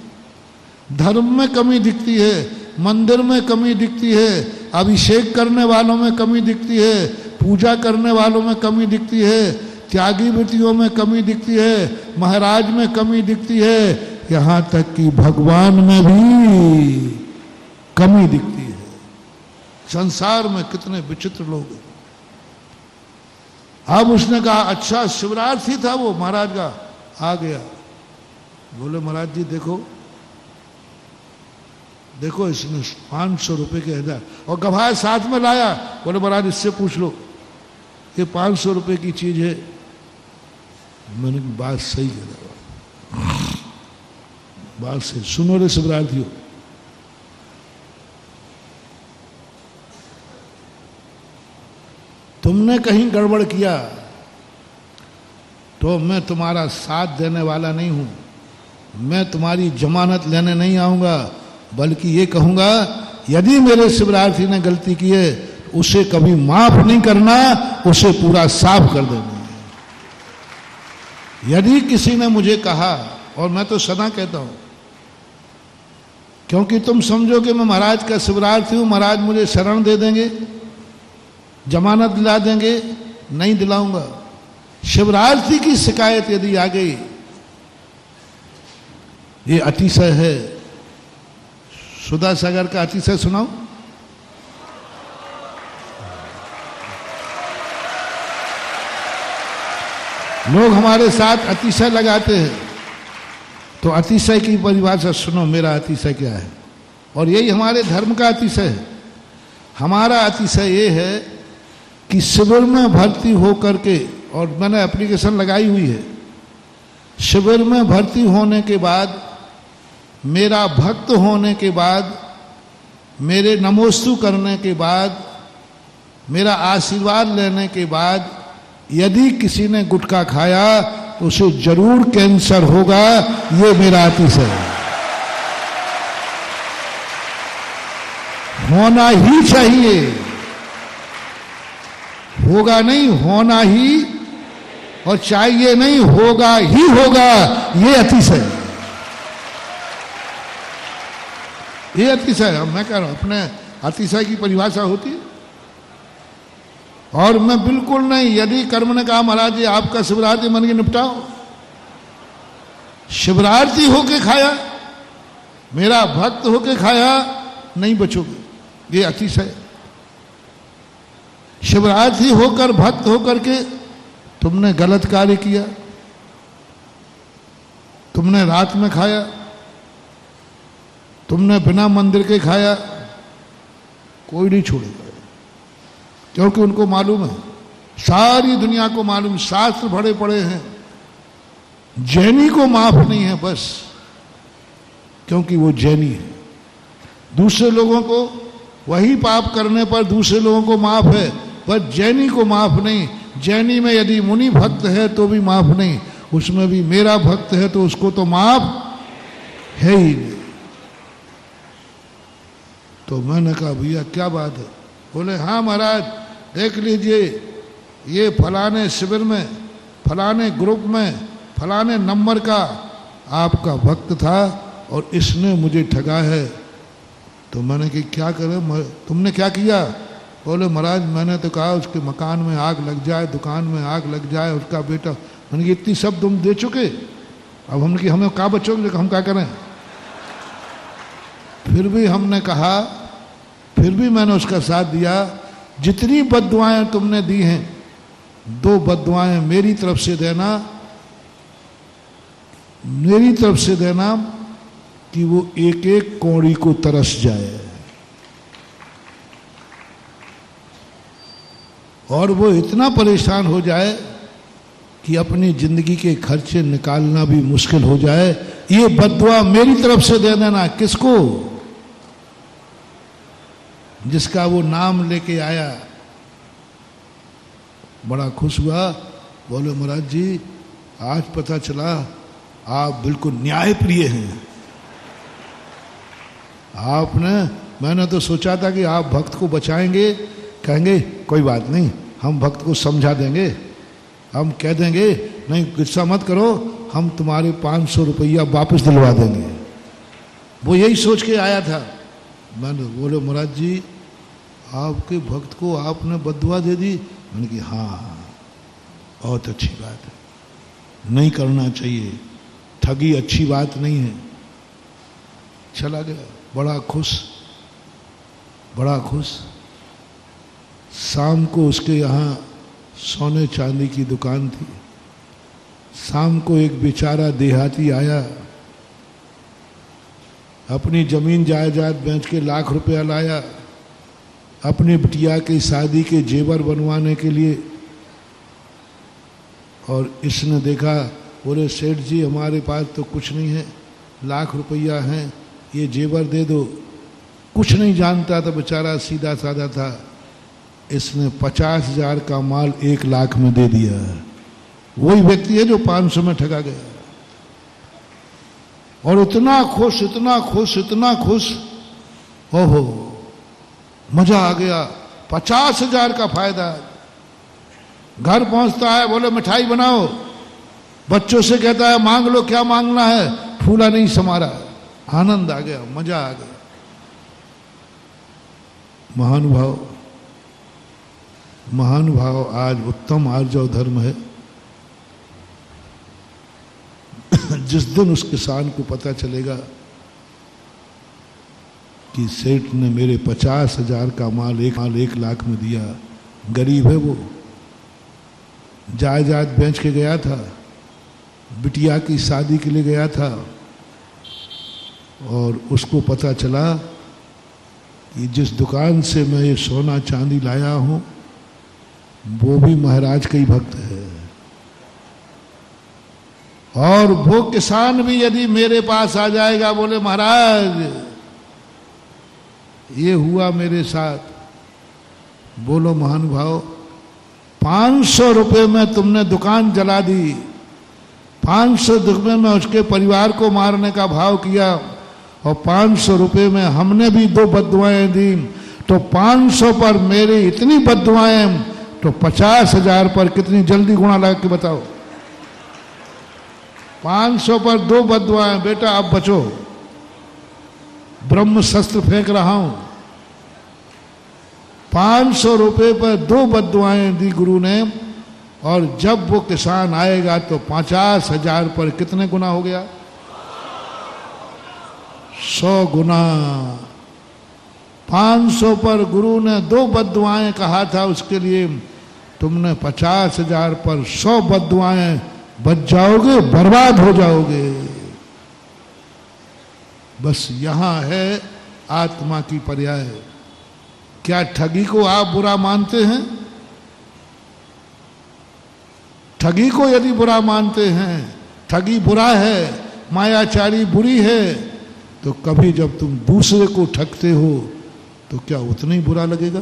धर्म में कमी दिखती है, मंदिर में कमी दिखती है, अभिषेक करने वालों में कमी दिखती है, पूजा करने वालों में कमी दिखती है, त्यागी वृत्तियों में कमी दिखती है, महाराज में कमी दिखती है, यहाँ तक कि भगवान में भी कमी दिखती है। संसार में कितने विचित्र लोग हैं। अब उसने कहा अच्छा शिवरात्रि था वो महाराज का, आ गया। बोले महाराज जी देखो देखो, इसने 500 रुपए के 1000 और गवाह साथ में लाया। बोले महाराज इससे पूछ लो, ये 500 रुपए की चीज है। मैंने बात सही कह, बात सही सुनो रे शिवरात्रियों, तुमने कहीं गड़बड़ किया तो मैं तुम्हारा साथ देने वाला नहीं हूं। मैं तुम्हारी जमानत लेने नहीं आऊंगा, बल्कि ये कहूंगा यदि मेरे शिवरात्रि ने गलती की है उसे कभी माफ नहीं करना, उसे पूरा साफ कर देना। यदि किसी ने मुझे कहा, और मैं तो सदा कहता हूं, क्योंकि तुम समझो कि मैं महाराज का शिवरात्रि हूं, महाराज मुझे शरण दे देंगे, जमानत दिला देंगे, नहीं दिलाऊंगा। शिवरात्रि की शिकायत यदि आ गई, ये अतिशय है। सुधा सागर का अतिशय सुनाओ। लोग हमारे साथ अतिशय लगाते हैं, तो अतिशय की परिभाषा सुनो, मेरा अतिशय क्या है। और यही हमारे धर्म का अतिशय है। हमारा अतिशय ये है कि शिविर में भर्ती होकर के, और मैंने एप्लीकेशन लगाई हुई है, शिविर में भर्ती होने के बाद, मेरा भक्त होने के बाद, मेरे नमोस्तु करने के बाद, मेरा आशीर्वाद लेने के बाद यदि किसी ने गुटखा खाया तो उसे जरूर कैंसर होगा। ये मेरा अतिशय है, होना ही चाहिए, होगा नहीं, होना ही, और चाहिए नहीं, होगा ही होगा। ये अतिशय है, ये अतिशय है। मैं कह रहा हूं अपने अतिशय की परिभाषा होती है। और मैं बिल्कुल नहीं, यदि कर्म ने कहा महाराज जी आपका शिवरात्रि मन के निपटाओ, शिवरात्रि होके खाया, मेरा भक्त होके खाया, नहीं बचोगे। ये अतिशय। शिवरात्रि होकर भक्त होकर के तुमने गलत कार्य किया, तुमने रात में खाया, तुमने बिना मंदिर के खाया, कोई नहीं छोड़ेगा। क्योंकि उनको मालूम है, सारी दुनिया को मालूम, शास्त्र भरे पड़े हैं, जैनी को माफ नहीं है बस, क्योंकि वो जैनी है। दूसरे लोगों को वही पाप करने पर दूसरे लोगों को माफ है, पर जैनी को माफ नहीं। जैनी में यदि मुनि भक्त है तो भी माफ नहीं, उसमें भी मेरा भक्त है तो उसको तो माफ है ही नहीं। तो मैंने कहा भैया क्या बात है। बोले हाँ महाराज देख लीजिए, ये फलाने शिविर में, फलाने ग्रुप में, फलाने नंबर का आपका भक्त था और इसने मुझे ठगा है। तो मैंने कि क्या करें, तुमने क्या किया। बोले महाराज मैंने तो कहा उसके मकान में आग लग जाए, दुकान में आग लग जाए, उसका बेटा। मैंने कि इतनी सब तुम दे चुके, अब हमने कि हमें क्या बचोगे, हम क्या करें। फिर भी हमने कहा, फिर भी मैंने उसका साथ दिया। जितनी बद्दुआएं तुमने दी हैं, 2 बद्दुआएं मेरी तरफ से देना, मेरी तरफ से देना कि वो एक एक कौड़ी को तरस जाए और वो इतना परेशान हो जाए कि अपनी जिंदगी के खर्चे निकालना भी मुश्किल हो जाए, ये बद्दुआ मेरी तरफ से दे देना। किसको? जिसका वो नाम लेके आया। बड़ा खुश हुआ, बोले महाराज जी आज पता चला आप बिल्कुल न्यायप्रिय हैं। मैंने तो सोचा था कि आप भक्त को बचाएंगे, कहेंगे कोई बात नहीं, हम भक्त को समझा देंगे, हम कह देंगे नहीं गुस्सा मत करो, हम तुम्हारे 500 रुपया वापस दिलवा देंगे। वो यही सोच के आया था। मैंने बोले महाराज जी आपके भक्त को आपने बद्दुआ दे दी? मैंने कहा हाँ बहुत अच्छी बात है, नहीं करना चाहिए, ठगी अच्छी बात नहीं है। चला गया बड़ा खुश, बड़ा खुश। शाम को उसके यहाँ सोने चांदी की दुकान थी। शाम को एक बेचारा देहाती आया, अपनी जमीन जायदाद बेच के लाख रुपया लाया, अपनी बिटिया की शादी के जेवर बनवाने के लिए। और इसने देखा, बोले सेठ जी हमारे पास तो कुछ नहीं है, लाख रुपया है, ये जेवर दे दो। कुछ नहीं जानता था बेचारा, सीधा साधा था। इसने 50,000 का माल 1 लाख में दे दिया। वही व्यक्ति है जो 500 में ठगा गया। और इतना खुश, इतना खुश, इतना खुश, ओहो मजा आ गया। 50,000 का फायदा। घर पहुंचता है, बोले मिठाई बनाओ। बच्चों से कहता है मांग लो, क्या मांगना है, फूला नहीं समारा। आनंद आ गया, मजा आ गया। महानुभाव, महानुभाव आज उत्तम आर्जव धर्म है। जिस दिन उस किसान को पता चलेगा कि सेठ ने मेरे 50,000 का माल 1 लाख में दिया, गरीब है वो, जायदाद बेच के गया था, बिटिया की शादी के लिए गया था, और उसको पता चला कि जिस दुकान से मैं ये सोना चांदी लाया हूं वो भी महाराज का ही भक्त है। और वो किसान भी यदि मेरे पास आ जाएगा, बोले महाराज ये हुआ मेरे साथ, बोलो महानुभाव 500 रुपये में तुमने दुकान जला दी, 500 रुपये में उसके परिवार को मारने का भाव किया, और 500 रुपये में हमने भी 2 बद्दुआएं दी, तो 500 पर मेरी इतनी बद्दुआएं, तो 50,000 पर कितनी जल्दी गुणा लगा के बताओ। 500 पर 2 बद्दुआएं, बेटा अब बचो, ब्रह्म शस्त्र फेंक रहा हूं। 500 रुपये पर 2 बद्दुआएं दी गुरु ने, और जब वो किसान आएगा तो 50,000 पर कितने गुना हो गया? 100 गुना। 500 पर गुरु ने 2 बद्दुआएं कहा था उसके लिए, तुमने 50,000 पर 100 बद्दुआएं बच जाओगे, बर्बाद हो जाओगे। बस यहां है आत्मा की पर्याय। क्या ठगी को आप बुरा मानते हैं? ठगी को यदि बुरा मानते हैं, ठगी बुरा है, मायाचारी बुरी है, तो कभी जब तुम दूसरे को ठगते हो तो क्या उतना ही बुरा लगेगा?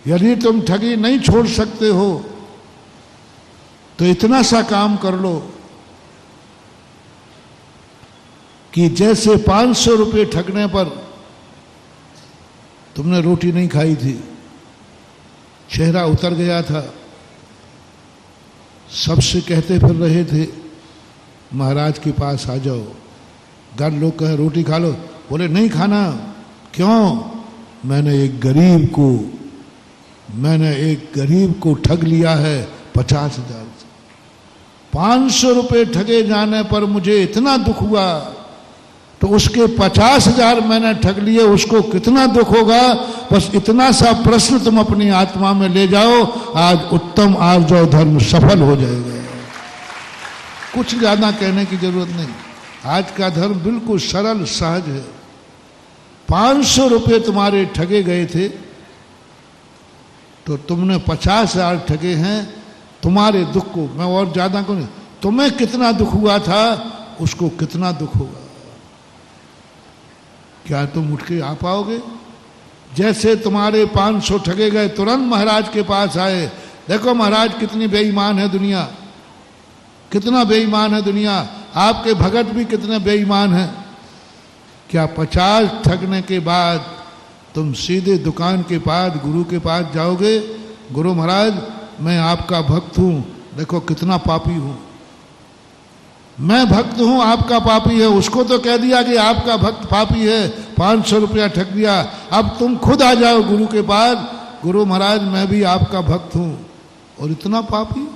यदि तुम ठगी नहीं छोड़ सकते हो तो इतना सा काम कर लो कि जैसे 500 रुपये ठगने पर तुमने रोटी नहीं खाई थी, चेहरा उतर गया था, सबसे कहते फिर रहे थे महाराज के पास आ जाओ, घर लोग कहे रोटी खा लो, बोले नहीं खाना। क्यों? मैंने एक गरीब को ठग लिया है 50,000 से। 500 रुपये ठगे जाने पर मुझे इतना दुख हुआ, तो उसके 50,000 मैंने ठग लिए, उसको कितना दुख होगा? बस इतना सा प्रश्न तुम अपनी आत्मा में ले जाओ, आज उत्तम आर्जव धर्म सफल हो जाएगा। कुछ ज्यादा कहने की जरूरत नहीं। आज का धर्म बिल्कुल सरल सहज है। 500 रुपये तुम्हारे ठगे गए थे, तो तुमने 50,000 ठगे हैं, तुम्हारे दुख को, मैं और ज्यादा को नहीं, तुम्हें कितना दुख हुआ था उसको कितना दुख होगा। क्या तुम उठ के आ पाओगे? जैसे तुम्हारे 500 ठगे गए, तुरंत महाराज के पास आए, देखो महाराज कितनी बेईमान है दुनिया, कितना बेईमान है दुनिया, आपके भगत भी कितने बेईमान हैं। क्या 50 ठगने के बाद तुम सीधे दुकान के पास गुरु के पास जाओगे? गुरु महाराज मैं आपका भक्त हूं, देखो कितना पापी हूं, मैं भक्त हूं आपका पापी है। उसको तो कह दिया कि आपका भक्त पापी है, 500 रुपया ठग दिया। अब तुम खुद आ जाओ गुरु के पास, गुरु महाराज मैं भी आपका भक्त हूं, और इतना पापी,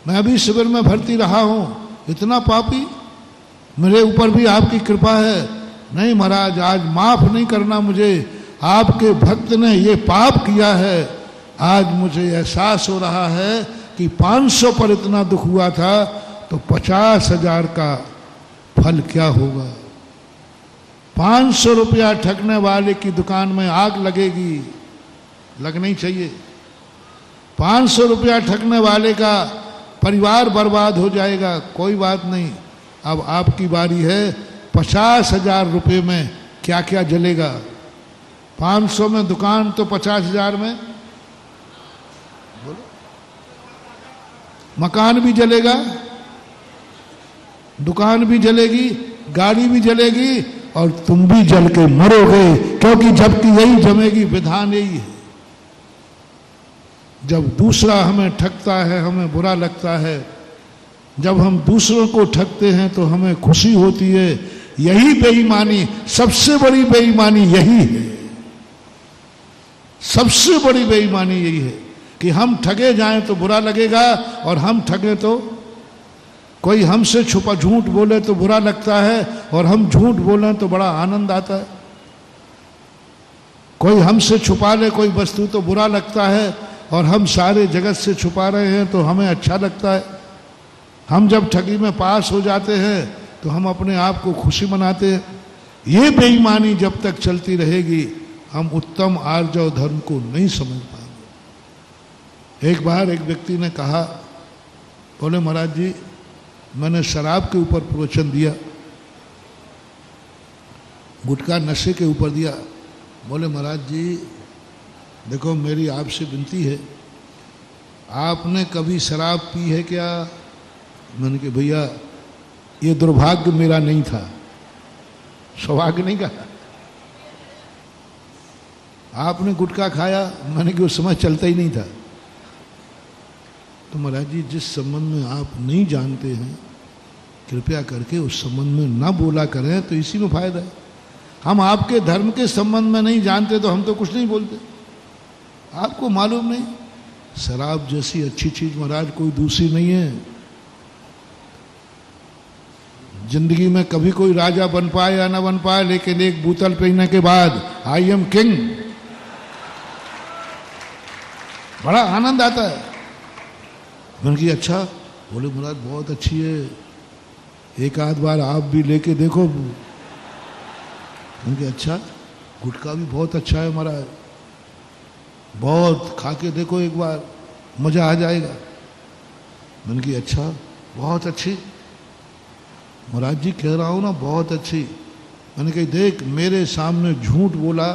मैं भी शिविर में भर्ती रहा हूं, इतना पापी, मेरे ऊपर भी आपकी कृपा है। नहीं महाराज आज माफ नहीं करना मुझे, आपके भक्त ने ये पाप किया है। आज मुझे एहसास हो रहा है कि 500 पर इतना दुख हुआ था तो 50,000 का फल क्या होगा। 500 रुपया ठगने वाले की दुकान में आग लगेगी, लगनी चाहिए। 500 रुपया ठगने वाले का परिवार बर्बाद हो जाएगा, कोई बात नहीं। अब आपकी बारी है, 50,000 रुपये में क्या क्या जलेगा। 500 में दुकान तो 50,000 में बोलो, मकान भी जलेगा, दुकान भी जलेगी, गाड़ी भी जलेगी, और तुम भी जल के मरोगे, क्योंकि जबकि यही जमेगी, विधान यही है। जब दूसरा हमें ठगता है हमें बुरा लगता है, जब हम दूसरों को ठगते हैं तो हमें खुशी होती है। यही बेईमानी, सबसे बड़ी बेईमानी यही है, सबसे बड़ी बेईमानी यही है कि हम ठगे जाएं तो बुरा लगेगा, और हम ठगे तो कोई हमसे छुपा झूठ बोले तो बुरा लगता है, और हम झूठ बोलें तो बड़ा आनंद आता है। कोई हमसे छुपा ले कोई वस्तु तो बुरा लगता है, और हम सारे जगत से छुपा रहे हैं तो हमें अच्छा लगता है। हम जब ठगी में पास हो जाते हैं तो हम अपने आप को खुशी मनाते हैं। ये बेईमानी जब तक चलती रहेगी हम उत्तम आर्जव धर्म को नहीं समझ पाएंगे। एक बार एक व्यक्ति ने कहा, बोले महाराज जी मैंने शराब के ऊपर प्रवचन दिया, गुटखा नशे के ऊपर दिया। बोले महाराज जी देखो मेरी आपसे विनती है, आपने कभी शराब पी है क्या? मैंने कहा भैया ये दुर्भाग्य मेरा नहीं था, सौभाग्य नहीं कहा। आपने गुटखा खाया? मैंने कहा उस समय चलता ही नहीं था। तो महाराज जी जिस संबंध में आप नहीं जानते हैं कृपया करके उस संबंध में ना बोला करें, तो इसी में फायदा है। हम आपके धर्म के संबंध में नहीं जानते तो हम तो कुछ नहीं बोलते। आपको मालूम नहीं, शराब जैसी अच्छी चीज महाराज कोई दूसरी नहीं है। जिंदगी में कभी कोई राजा बन पाए या ना बन पाए, लेकिन एक बोतल पीने के बाद आई एम किंग, बड़ा आनंद आता है। मैंने कहा अच्छा? बोले महाराज बहुत अच्छी है, एक आध बार आप भी लेके देखो। मैंने कहा अच्छा, गुटखा भी बहुत अच्छा है महाराज, बहुत खा के देखो एक बार, मजा आ जाएगा। मैंने कहा अच्छा, बहुत अच्छी? महाराज जी कह रहा हूं ना बहुत अच्छी। मैंने कहा देख मेरे सामने झूठ बोला,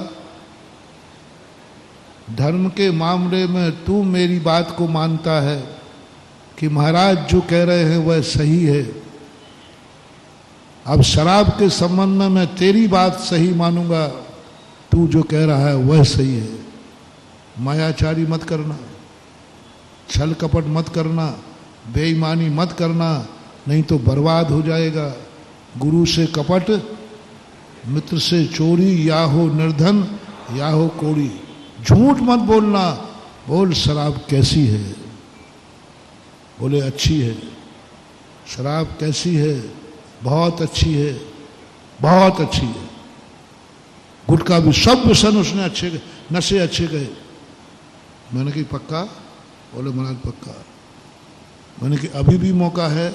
धर्म के मामले में तू मेरी बात को मानता है कि महाराज जो कह रहे हैं वह सही है। अब शराब के संबंध में मैं तेरी बात सही मानूंगा, तू जो कह रहा है वह सही है। मायाचारी मत करना, छल कपट मत करना, बेईमानी मत करना, नहीं तो बर्बाद हो जाएगा। गुरु से कपट, मित्र से चोरी, या हो निर्धन या हो कोड़ी। झूठ मत बोलना, बोल शराब कैसी है? बोले अच्छी है। शराब कैसी है? बहुत अच्छी है, बहुत अच्छी है। गुटखा भी सब व्यसन उसने अच्छे, नशे अच्छे गए। मैंने कहा पक्का? बोले महाराज पक्का। मैंने कहा अभी भी मौका है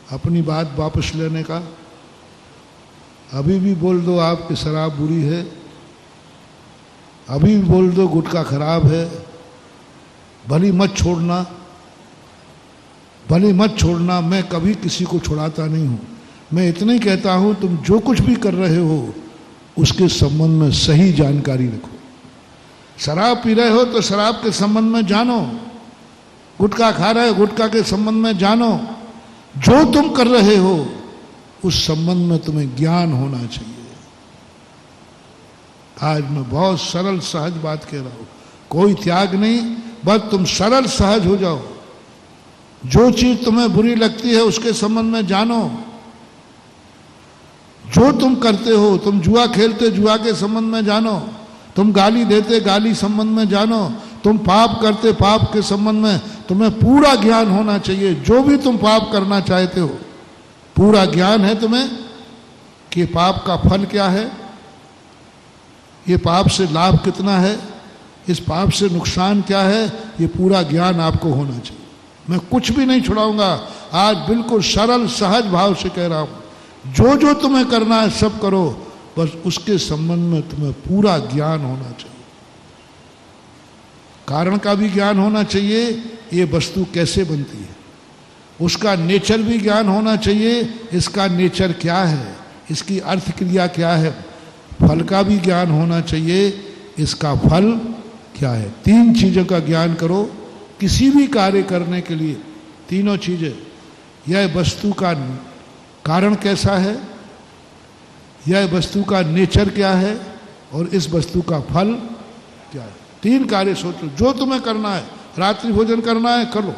अपनी बात वापस लेने का, अभी भी बोल दो आपकी शराब बुरी है, अभी भी बोल दो गुटखा खराब है, भली मत छोड़ना, भले मत छोड़ना, मैं कभी किसी को छुड़ाता नहीं हूँ। मैं इतना ही कहता हूँ तुम जो कुछ भी कर रहे हो उसके संबंध में सही जानकारी रखो। शराब पी रहे हो तो शराब के संबंध में जानो, गुटखा खा रहे हो गुटखा के संबंध में जानो। जो तुम कर रहे हो उस संबंध में तुम्हें ज्ञान होना चाहिए। आज मैं बहुत सरल सहज बात कह रहा हूं, कोई त्याग नहीं, बस तुम सरल सहज हो जाओ। जो चीज तुम्हें बुरी लगती है उसके संबंध में जानो। जो तुम करते हो, तुम जुआ खेलते जुआ के संबंध में जानो, तुम गाली देते गाली संबंध में जानो, तुम पाप करते पाप के संबंध में तुम्हें पूरा ज्ञान होना चाहिए। जो भी तुम पाप करना चाहते हो पूरा ज्ञान है तुम्हें कि पाप का फल क्या है, ये पाप से लाभ कितना है, इस पाप से नुकसान क्या है, ये पूरा ज्ञान आपको होना चाहिए। मैं कुछ भी नहीं छुड़ाऊंगा, आज बिल्कुल सरल सहज भाव से कह रहा हूं। जो जो तुम्हें करना है सब करो, बस उसके संबंध में तुम्हें पूरा ज्ञान होना चाहिए। कारण का भी ज्ञान होना चाहिए, ये वस्तु कैसे बनती है उसका नेचर भी ज्ञान होना चाहिए, इसका नेचर क्या है, इसकी अर्थ क्रिया क्या है। फल का भी ज्ञान होना चाहिए, इसका फल क्या है। तीन चीज़ों का ज्ञान करो किसी भी कार्य करने के लिए। तीनों चीज़ें, यह वस्तु का कारण कैसा है, यह वस्तु का नेचर क्या है, और इस वस्तु का फल क्या है। तीन कार्य सोचो जो तुम्हें करना है। रात्रि भोजन करना है, करो।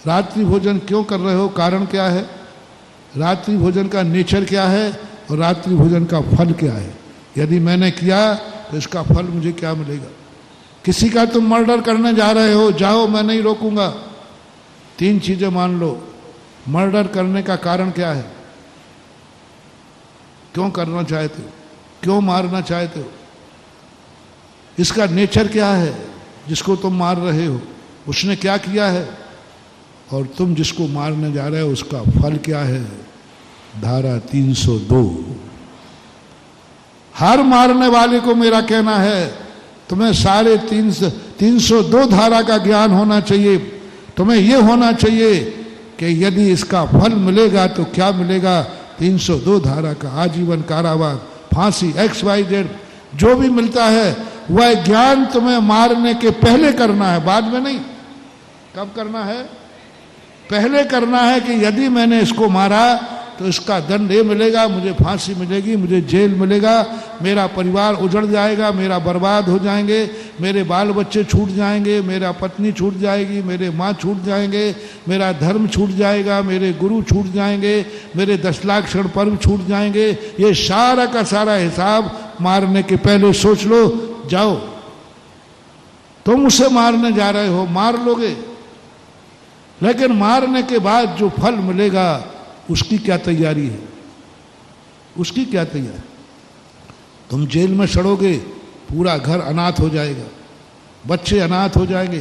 रात्रि भोजन क्यों कर रहे हो, कारण क्या है, रात्रि भोजन का नेचर क्या है, और रात्रि भोजन का फल क्या है। यदि मैंने किया तो इसका फल मुझे क्या मिलेगा। किसी का तुम मर्डर करने जा रहे हो, जाओ, मैं नहीं रोकूंगा। तीन चीजें मान लो। मर्डर करने का कारण क्या है, क्यों करना चाहते हो, क्यों मारना चाहते हो, इसका नेचर क्या है, जिसको तुम मार रहे हो उसने क्या किया है, और तुम जिसको मारने जा रहे हो उसका फल क्या है। धारा 302। हर मारने वाले को मेरा कहना है तुम्हें सारे 302 धारा का ज्ञान होना चाहिए। तुम्हें यह होना चाहिए कि यदि इसका फल मिलेगा तो क्या मिलेगा। 302 धारा का आजीवन कारावास, फांसी, XYZ जो भी मिलता है वह ज्ञान तुम्हें मारने के पहले करना है, बाद में नहीं। कब करना है, पहले करना है कि यदि मैंने इसको मारा तो इसका दंड ये मिलेगा, मुझे फांसी मिलेगी, मुझे जेल मिलेगा, मेरा परिवार उजड़ जाएगा, मेरा बर्बाद हो जाएंगे, मेरे बाल बच्चे छूट जाएंगे, मेरा पत्नी छूट जाएगी, मेरे माँ छूट जाएंगे, मेरा धर्म छूट जाएगा, मेरे गुरु छूट जाएंगे, मेरे 10 लाख क्षण पर्व छूट जाएंगे। ये सारा का सारा हिसाब मारने के पहले सोच लो। जाओ, तुम उसे मारने जा रहे हो, मार लोगे, लेकिन मारने के बाद जो फल मिलेगा उसकी क्या तैयारी है, उसकी क्या तैयारी। तुम जेल में सड़ोगे, पूरा घर अनाथ हो जाएगा, बच्चे अनाथ हो जाएंगे,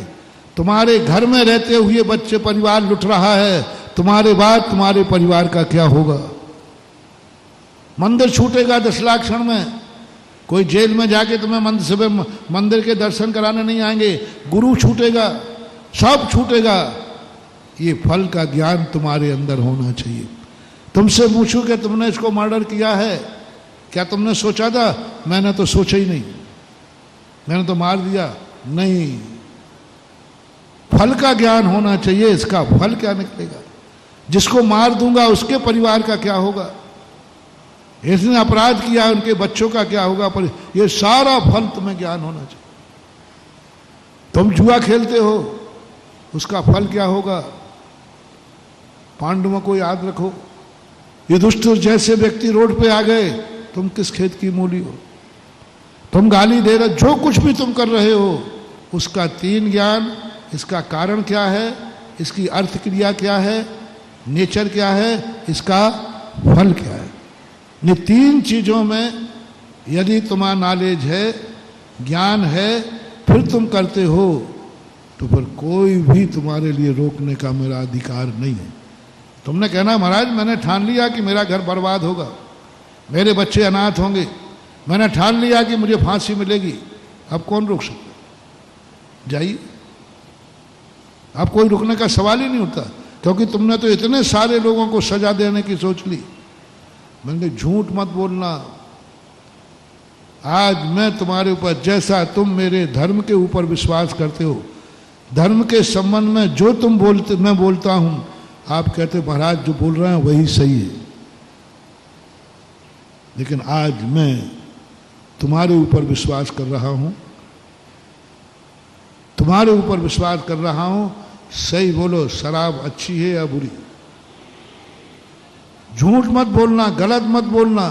तुम्हारे घर में रहते हुए बच्चे परिवार लुट रहा है, तुम्हारे बाद तुम्हारे परिवार का क्या होगा। मंदिर छूटेगा 10 लाख क्षण में। कोई जेल में जाके तुम्हें मंदिर के दर्शन कराने नहीं आएंगे। गुरु छूटेगा, सब छूटेगा। ये फल का ज्ञान तुम्हारे अंदर होना चाहिए। तुमसे पूछूं कि तुमने इसको मर्डर किया है, क्या तुमने सोचा था। मैंने तो सोचा ही नहीं, मैंने तो मार दिया। नहीं, फल का ज्ञान होना चाहिए, इसका फल क्या निकलेगा। जिसको मार दूंगा उसके परिवार का क्या होगा, इसने अपराध किया उनके बच्चों का क्या होगा। पर ये सारा फल तुम्हें ज्ञान होना चाहिए। तुम जुआ खेलते हो, उसका फल क्या होगा। पांडवों को याद रखो, युधिष्ठिर जैसे व्यक्ति रोड पे आ गए, तुम किस खेत की मूली हो। तुम गाली दे रहे, जो कुछ भी तुम कर रहे हो उसका 3 ज्ञान, इसका कारण क्या है, इसकी अर्थ क्रिया क्या है, नेचर क्या है, इसका फल क्या है। इन 3 चीजों में यदि तुम्हारा नॉलेज है, ज्ञान है, फिर तुम करते हो, तो फिर कोई भी तुम्हारे लिए रोकने का मेरा अधिकार नहीं है। तुमने कहना महाराज मैंने ठान लिया कि मेरा घर बर्बाद होगा, मेरे बच्चे अनाथ होंगे, मैंने ठान लिया कि मुझे फांसी मिलेगी। अब कौन रोक सकता, जाइए। अब कोई रुकने का सवाल ही नहीं उठता। क्योंकि तुमने तो इतने सारे लोगों को सजा देने की सोच ली। मैंने झूठ मत बोलना। आज मैं तुम्हारे ऊपर, जैसा तुम मेरे धर्म के ऊपर विश्वास करते हो, धर्म के संबंध में जो तुम बोलते मैं बोलता हूं, आप कहते महाराज जो बोल रहे हैं वही सही है। लेकिन आज मैं तुम्हारे ऊपर विश्वास कर रहा हूं, तुम्हारे ऊपर विश्वास कर रहा हूं। सही बोलो, शराब अच्छी है या बुरी? झूठ मत बोलना, गलत मत बोलना,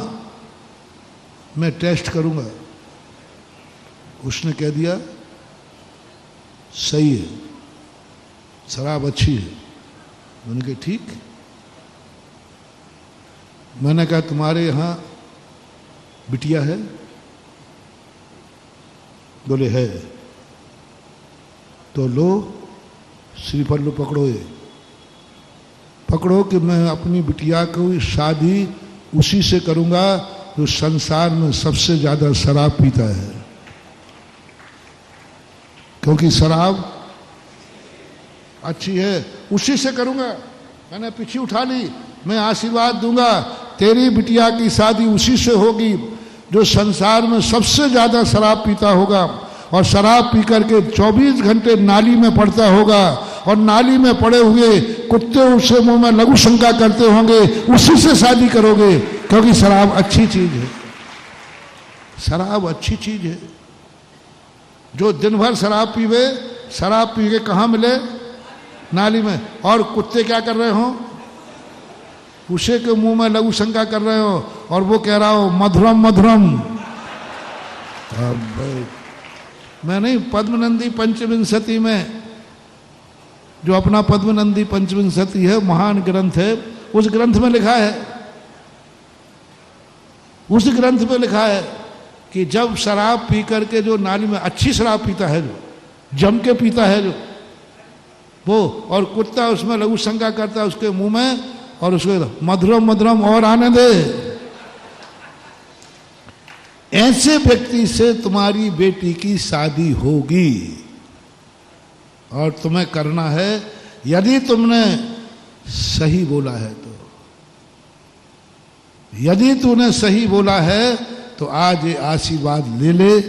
मैं टेस्ट करूंगा। उसने कह दिया सही है, शराब अच्छी है। मैंने कहा ठीक। मैंने कहा तुम्हारे यहां बिटिया है? बोले है। तो लो श्रीफल लो, पकड़ो, ये पकड़ो कि मैं अपनी बिटिया को शादी उसी से करूंगा जो संसार में सबसे ज्यादा शराब पीता है, क्योंकि शराब अच्छी है, उसी से करूंगा। मैंने पीछे उठा ली। मैं आशीर्वाद दूंगा, तेरी बिटिया की शादी उसी से होगी जो संसार में सबसे ज्यादा शराब पीता होगा, और शराब पी करके 24 घंटे नाली में पड़ता होगा, और नाली में पड़े हुए कुत्ते उससे मुंह में लघु शंका करते होंगे, उसी से शादी करोगे, क्योंकि शराब अच्छी चीज है। शराब अच्छी चीज है। जो दिन भर शराब पीवे, शराब पी के कहाँ मिले? नाली में। और कुत्ते क्या कर रहे हो? उसे के मुंह में लघु शंका कर रहे हो, और वो कह रहा हो मधुरम मधुरम। मैं नहीं, पद्मनंदी पंचविंशति में, जो अपना पद्मनंदी पंचविंशति है, महान ग्रंथ है, उस ग्रंथ में लिखा है, उस ग्रंथ में लिखा है कि जब शराब पी करके जो नाली में, अच्छी शराब पीता है, जो जम के पीता है जो वो, और कुत्ता उसमें लघु शंका करता है उसके मुंह में, और उसको मधुरम मधुरम और आने दे। ऐसे व्यक्ति से तुम्हारी बेटी की शादी होगी, और तुम्हें करना है, यदि तुमने सही बोला है तो। यदि तूने सही बोला है तो आज ये आशीर्वाद ले ले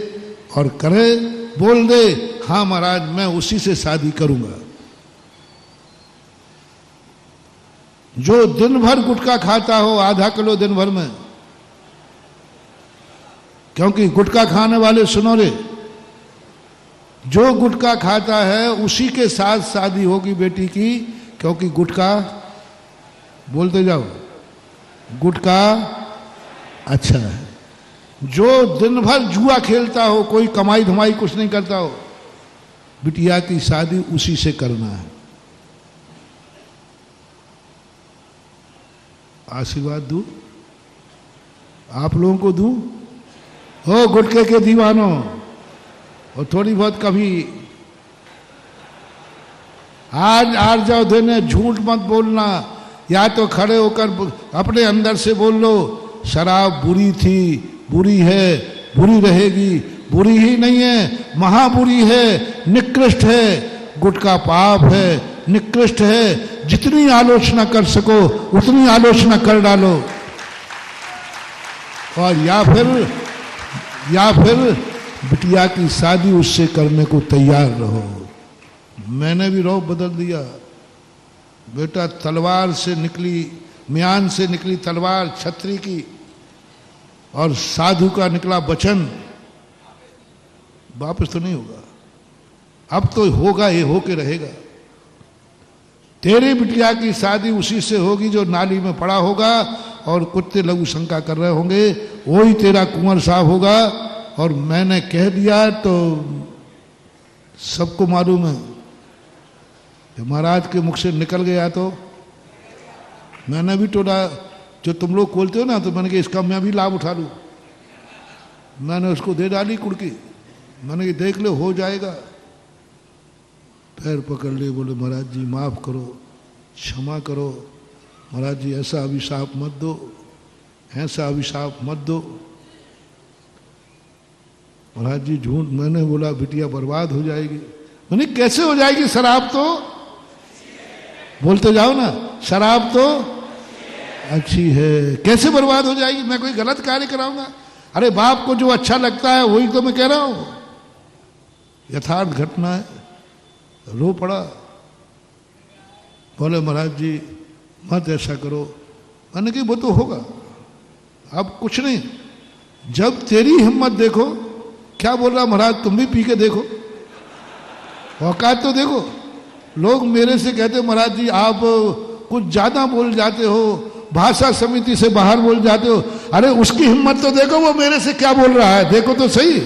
और करे, बोल दे हाँ महाराज मैं उसी से शादी करूंगा। जो दिन भर गुटखा खाता हो, आधा किलो दिन भर में, क्योंकि गुटखा खाने वाले सुनो रे, जो गुटखा खाता है उसी के साथ शादी होगी बेटी की, क्योंकि गुटखा, बोलते जाओ, गुटखा अच्छा है। जो दिन भर जुआ खेलता हो, कोई कमाई धमाई कुछ नहीं करता हो, बिटिया की शादी उसी से करना है। आशीर्वाद दूं, आप लोगों को दूं? हो गुटखे के दीवानों, और थोड़ी बहुत कभी आज आर जाओ देने, झूठ मत बोलना। या तो खड़े होकर अपने अंदर से बोल लो शराब बुरी थी, बुरी है, बुरी रहेगी। बुरी ही नहीं है, महाबुरी है, निकृष्ट है। गुटखा पाप है, निकृष्ट है। जितनी आलोचना कर सको उतनी आलोचना कर डालो, और या फिर बिटिया की शादी उससे करने को तैयार रहो। मैंने भी रौब बदल दिया। बेटा तलवार से निकली, म्यान से निकली तलवार छत्री की, और साधु का निकला वचन, वापस तो नहीं होगा। अब तो होगा, ये होके रहेगा। तेरी बिटिया की शादी उसी से होगी जो नाली में पड़ा होगा और कुत्ते लघु शंका कर रहे होंगे, वही तेरा कुंवर साहब होगा। और मैंने कह दिया तो सबको मालूम है, महाराज के मुख से निकल गया तो मैंने भी टोला, जो तुम लोग खोलते हो ना, तो मैंने कहा इसका मैं भी लाभ उठा लूँ। मैंने उसको दे डाली कुड़की। मैंने कहा देख लो हो जाएगा। पैर पकड़ लिए, बोले महाराज जी माफ़ करो, क्षमा करो, महाराज जी ऐसा अभिशाप मत दो, ऐसा अभिशाप मत दो। महाराज जी झूठ, मैंने बोला बिटिया बर्बाद हो जाएगी। मैंने कैसे हो जाएगी, शराब तो बोलते जाओ ना, शराब तो अच्छी है। कैसे बर्बाद हो जाएगी? मैं कोई गलत कार्य कराऊंगा? अरे बाप को जो अच्छा लगता है वही तो मैं कह रहा हूं। यथार्थ घटना है। रो पड़ा, बोले महाराज जी मत ऐसा करो। मैंने कहा वो तो होगा, अब कुछ नहीं। जब तेरी हिम्मत देखो, क्या बोल रहा महाराज तुम भी पी के देखो, औकात तो देखो। लोग मेरे से कहते महाराज जी आप कुछ ज्यादा बोल जाते हो, भाषा समिति से बाहर बोल जाते हो। अरे उसकी हिम्मत तो देखो, वो मेरे से क्या बोल रहा है, देखो तो सही।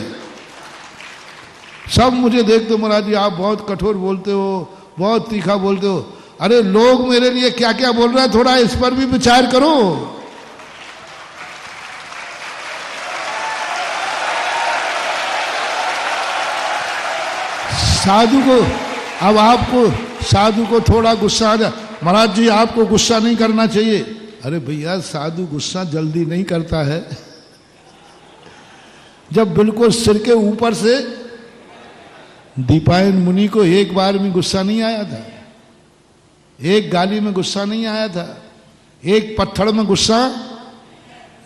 सब मुझे देखते हो महाराज जी आप बहुत कठोर बोलते हो, बहुत तीखा बोलते हो। अरे लोग मेरे लिए क्या क्या बोल रहे हैं, थोड़ा इस पर भी विचार करो। साधु को, अब आपको साधु को थोड़ा गुस्सा आ जाए, महाराज जी आपको गुस्सा नहीं करना चाहिए। अरे भैया साधु गुस्सा जल्दी नहीं करता है। जब बिल्कुल सिर के ऊपर से दीपायन मुनि को एक बार में गुस्सा नहीं आया था, एक गाली में गुस्सा नहीं आया था, एक पत्थर में गुस्सा,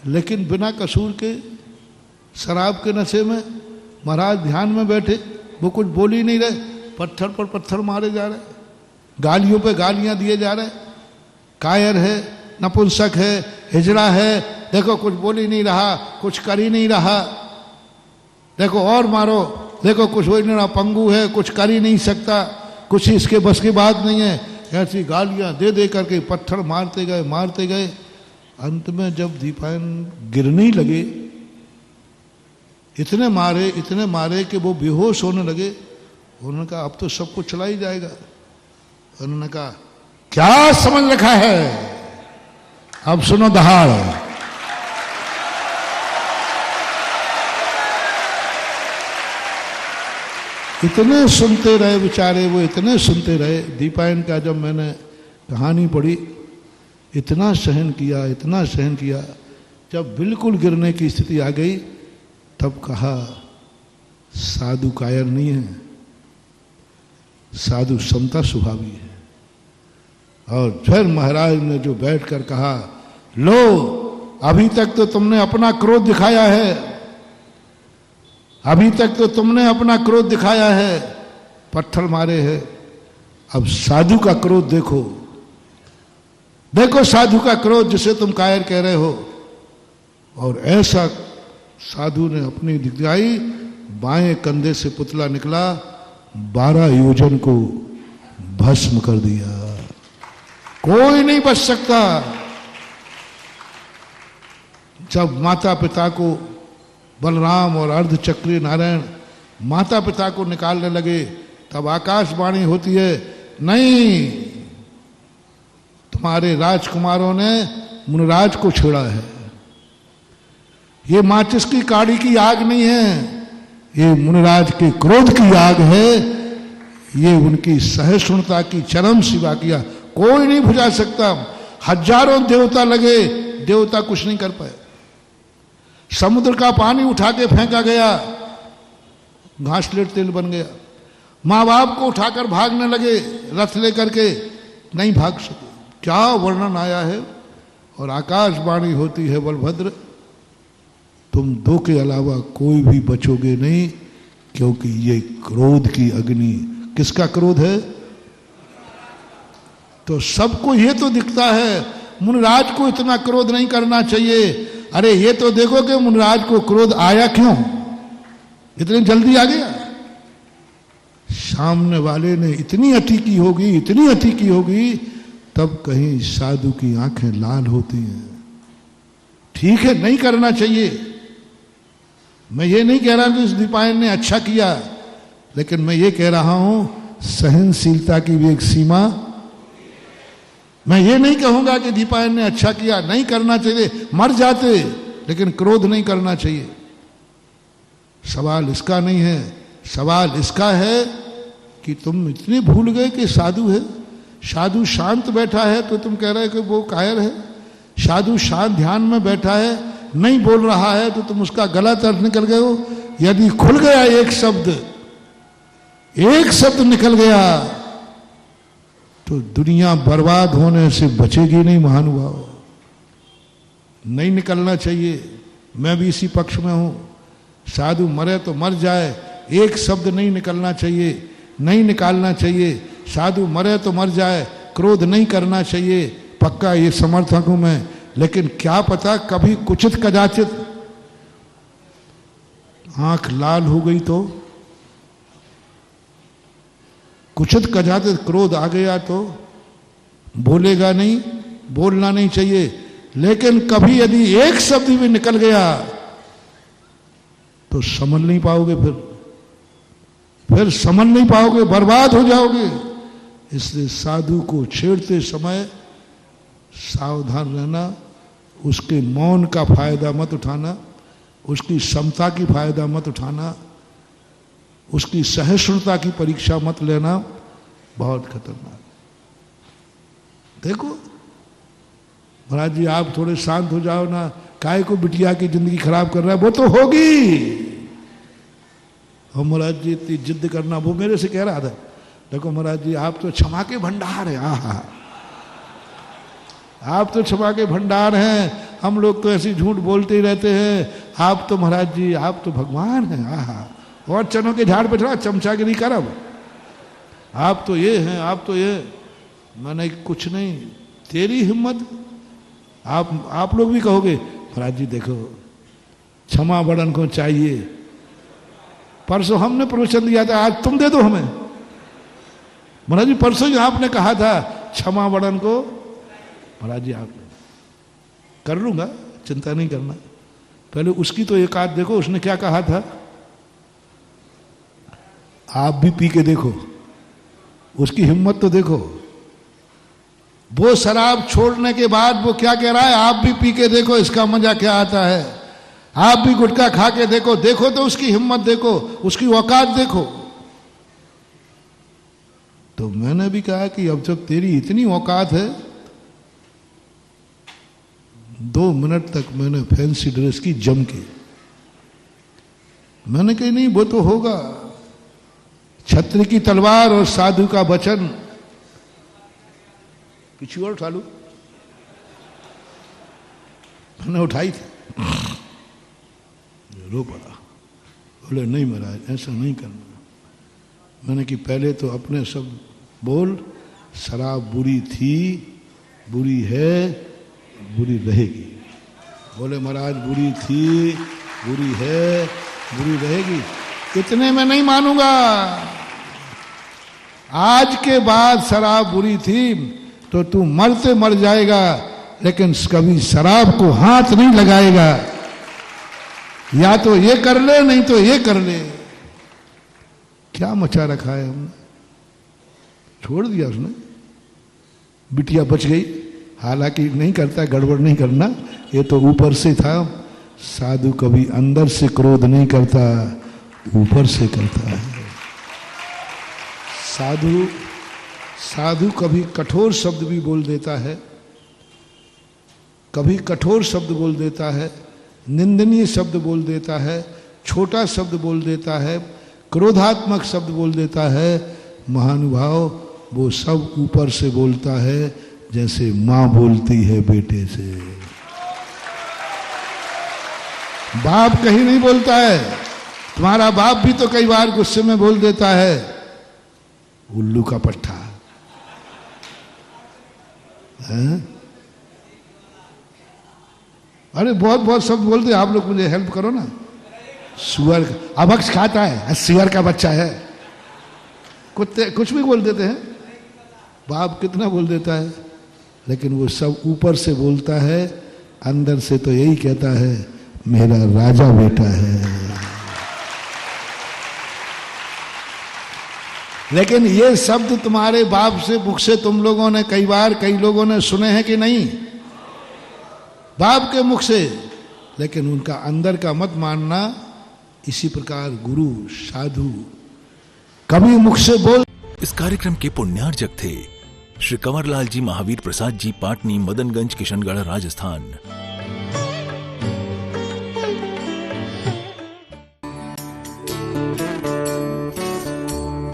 लेकिन बिना कसूर के शराब के नशे में महाराज ध्यान में बैठे, वो कुछ बोल ही नहीं रहे, पत्थर पर पत्थर मारे जा रहे, गालियों पे गालियां दिए जा रहे। कायर है, नपुंसक है, हिजड़ा है, देखो कुछ बोल ही नहीं रहा, कुछ कर ही नहीं रहा, देखो और मारो, देखो कुछ हो ही नहीं रहा, पंगु है, कुछ कर ही नहीं सकता, कुछ इसके बस की बात नहीं है। ऐसी गालियां दे दे करके पत्थर मारते गए, मारते गए। अंत में जब दीपायन गिरने ही लगे, इतने मारे कि वो बेहोश होने लगे। उन्होंने कहा अब तो सब कुछ चला ही जाएगा। उन्होंने कहा क्या समझ रखा है, अब सुनो दहाड़। इतने सुनते रहे बेचारे, वो इतने सुनते रहे। दीपायन का जब मैंने कहानी पढ़ी, इतना सहन किया, इतना सहन किया। जब बिल्कुल गिरने की स्थिति आ गई, तब कहा साधु कायर नहीं है, साधु समता स्वभावी है। और फिर महाराज ने जो बैठकर कहा, लो अभी तक तो तुमने अपना क्रोध दिखाया है, अभी तक तो तुमने अपना क्रोध दिखाया है, पत्थर मारे हैं, अब साधु का क्रोध देखो, देखो साधु का क्रोध जिसे तुम कायर कह रहे हो। और ऐसा साधु ने अपनी दिखाई, बाएं कंधे से पुतला निकला, 12 योजन को भस्म कर दिया। कोई नहीं बच सकता। जब माता पिता को बलराम और अर्धचक्री नारायण माता पिता को निकालने लगे, तब आकाशवाणी होती है, नहीं तुम्हारे राजकुमारों ने मुनिराज को छेड़ा है। ये माचिस की काड़ी की आग नहीं है, ये मुनिराज के क्रोध की आग है। ये उनकी सहिष्णुता की चरम सीमा किया, कोई नहीं बुझा सकता। हजारों देवता लगे, देवता कुछ नहीं कर पाए। समुद्र का पानी उठा के फेंका गया, घासलेट तेल बन गया। माँ बाप को उठाकर भागने लगे रथ लेकर के, नहीं भाग सके। क्या वर्णन आया है। और आकाशवाणी होती है, बलभद्र तुम दो के अलावा कोई भी बचोगे नहीं, क्योंकि ये क्रोध की अग्नि, किसका क्रोध है? तो सबको ये तो दिखता है मुनिराज को इतना क्रोध नहीं करना चाहिए। अरे ये तो देखो कि मुनिराज को क्रोध आया क्यों, इतनी जल्दी आ गया। सामने वाले ने इतनी अति की होगी, इतनी अति की होगी, तब कहीं साधु की आंखें लाल होती हैं। ठीक है, नहीं करना चाहिए। मैं ये नहीं कह रहा कि इस दीपायन ने अच्छा किया, लेकिन मैं ये कह रहा हूं सहनशीलता की भी एक सीमा। मैं ये नहीं कहूंगा कि दीपायन ने अच्छा किया, नहीं करना चाहिए, मर जाते, लेकिन क्रोध नहीं करना चाहिए। सवाल इसका नहीं है, सवाल इसका है कि तुम इतने भूल गए कि साधु है। साधु शांत बैठा है तो तुम कह रहे हो कि वो कायर है। साधु शांत ध्यान में बैठा है, नहीं बोल रहा है, तो तुम उसका गलत अर्थ निकल गए हो। यदि खुल गया एक शब्द निकल गया, तो दुनिया बर्बाद होने से बचेगी नहीं महानुभाव। नहीं निकलना चाहिए। मैं भी इसी पक्ष में हूं। साधु मरे तो मर जाए, एक शब्द नहीं निकलना चाहिए, नहीं निकालना चाहिए। साधु मरे तो मर जाए, क्रोध नहीं करना चाहिए, पक्का ये समर्थक हूं मैं। लेकिन क्या पता कभी कुचित कदाचित आंख लाल हो गई तो, कुचित कदाचित क्रोध आ गया तो बोलेगा नहीं, बोलना नहीं चाहिए। लेकिन कभी यदि एक शब्द भी निकल गया तो समझ नहीं पाओगे, फिर समझ नहीं पाओगे, बर्बाद हो जाओगे। इसलिए साधु को छेड़ते समय सावधान रहना, उसके मौन का फायदा मत उठाना, उसकी समता की फायदा मत उठाना, उसकी सहिष्णुता की परीक्षा मत लेना, बहुत खतरनाक। देखो महाराज जी आप थोड़े शांत हो जाओ ना, काहे को बिटिया की जिंदगी खराब कर रहा है, वो तो होगी। और महाराज जी इतनी जिद करना, वो मेरे से कह रहा था, देखो महाराज जी आप तो क्षमा के भंडार हैं। आहा, आप तो क्षमा के भंडार हैं, हम लोग तो ऐसे झूठ बोलते ही रहते हैं। आप तो महाराज जी आप तो भगवान हैं। आहा, और चनों के झाड़ पे थोड़ा चमचागिरी करब, आप तो ये हैं, आप तो ये। मैंने कुछ नहीं, तेरी हिम्मत। आप लोग भी कहोगे महाराज जी देखो क्षमा बड़न को चाहिए, परसों हमने प्रवचन दिया था, आज तुम दे दो हमें। महाराज जी परसों ही आपने कहा था क्षमा बड़न को। महाराज जी आप कर लूंगा, चिंता नहीं करना। पहले उसकी तो एक आध देखो, उसने क्या कहा था। आप भी पी के देखो, उसकी हिम्मत तो देखो। वो शराब छोड़ने के बाद वो क्या कह रहा है, आप भी पी के देखो, इसका मजा क्या आता है। आप भी गुटखा खा के देखो, देखो तो उसकी हिम्मत देखो, उसकी औकात देखो। तो मैंने भी कहा कि अब जब तेरी इतनी औकात है, 2 मिनट तक मैंने फैंसी ड्रेस की जम के, मैंने कही नहीं वो तो होगा। छत्र की तलवार और साधु का वचन, किसी और उठा लू, मैंने उठाई थी, रो पड़ा। बोले नहीं महाराज ऐसा नहीं करना। मैंने कि पहले तो अपने शब्द बोल, शराब बुरी थी, बुरी है, बुरी रहेगी। बोले महाराज बुरी थी, बुरी है, बुरी रहेगी। इतने में नहीं मानूंगा। आज के बाद शराब बुरी थी तो तू मरते मर जाएगा, लेकिन कभी शराब को हाथ नहीं लगाएगा। या तो ये कर ले, नहीं तो ये कर ले। क्या मचा रखा है हमने, छोड़ दिया उसने। बिटिया बच गई, हालांकि नहीं करता, गड़बड़ नहीं करना, ये तो ऊपर से था। साधु कभी अंदर से क्रोध नहीं करता, ऊपर से करता है। साधु कभी कठोर शब्द भी बोल देता है, कभी कठोर शब्द बोल देता है, निंदनीय शब्द बोल देता है, छोटा शब्द बोल देता है, क्रोधात्मक शब्द बोल देता है। महानुभाव वो सब ऊपर से बोलता है, जैसे मां बोलती है बेटे से। बाप कहीं नहीं बोलता है। तुम्हारा बाप भी तो कई बार गुस्से में बोल देता है, उल्लू का पट्टा है? अरे बहुत बहुत शब्द बोलते, आप लोग मुझे हेल्प करो ना। सुअर अभक्ष खाता है, सुअर का बच्चा है, कुत्ते कुछ भी बोल देते हैं। बाप कितना बोल देता है, लेकिन वो सब ऊपर से बोलता है, अंदर से तो यही कहता है मेरा राजा बेटा है। लेकिन ये शब्द तुम्हारे बाप से, मुख से तुम लोगों ने कई बार, कई लोगों ने सुने हैं कि नहीं? बाप के मुख से। लेकिन उनका अंदर का मत मानना। इसी प्रकार गुरु साधु कभी मुख से बोल। इस कार्यक्रम के पुण्यार्जक थे श्री कंवरलाल जी महावीर प्रसाद जी, पाटनी, मदनगंज, किशनगढ़, राजस्थान।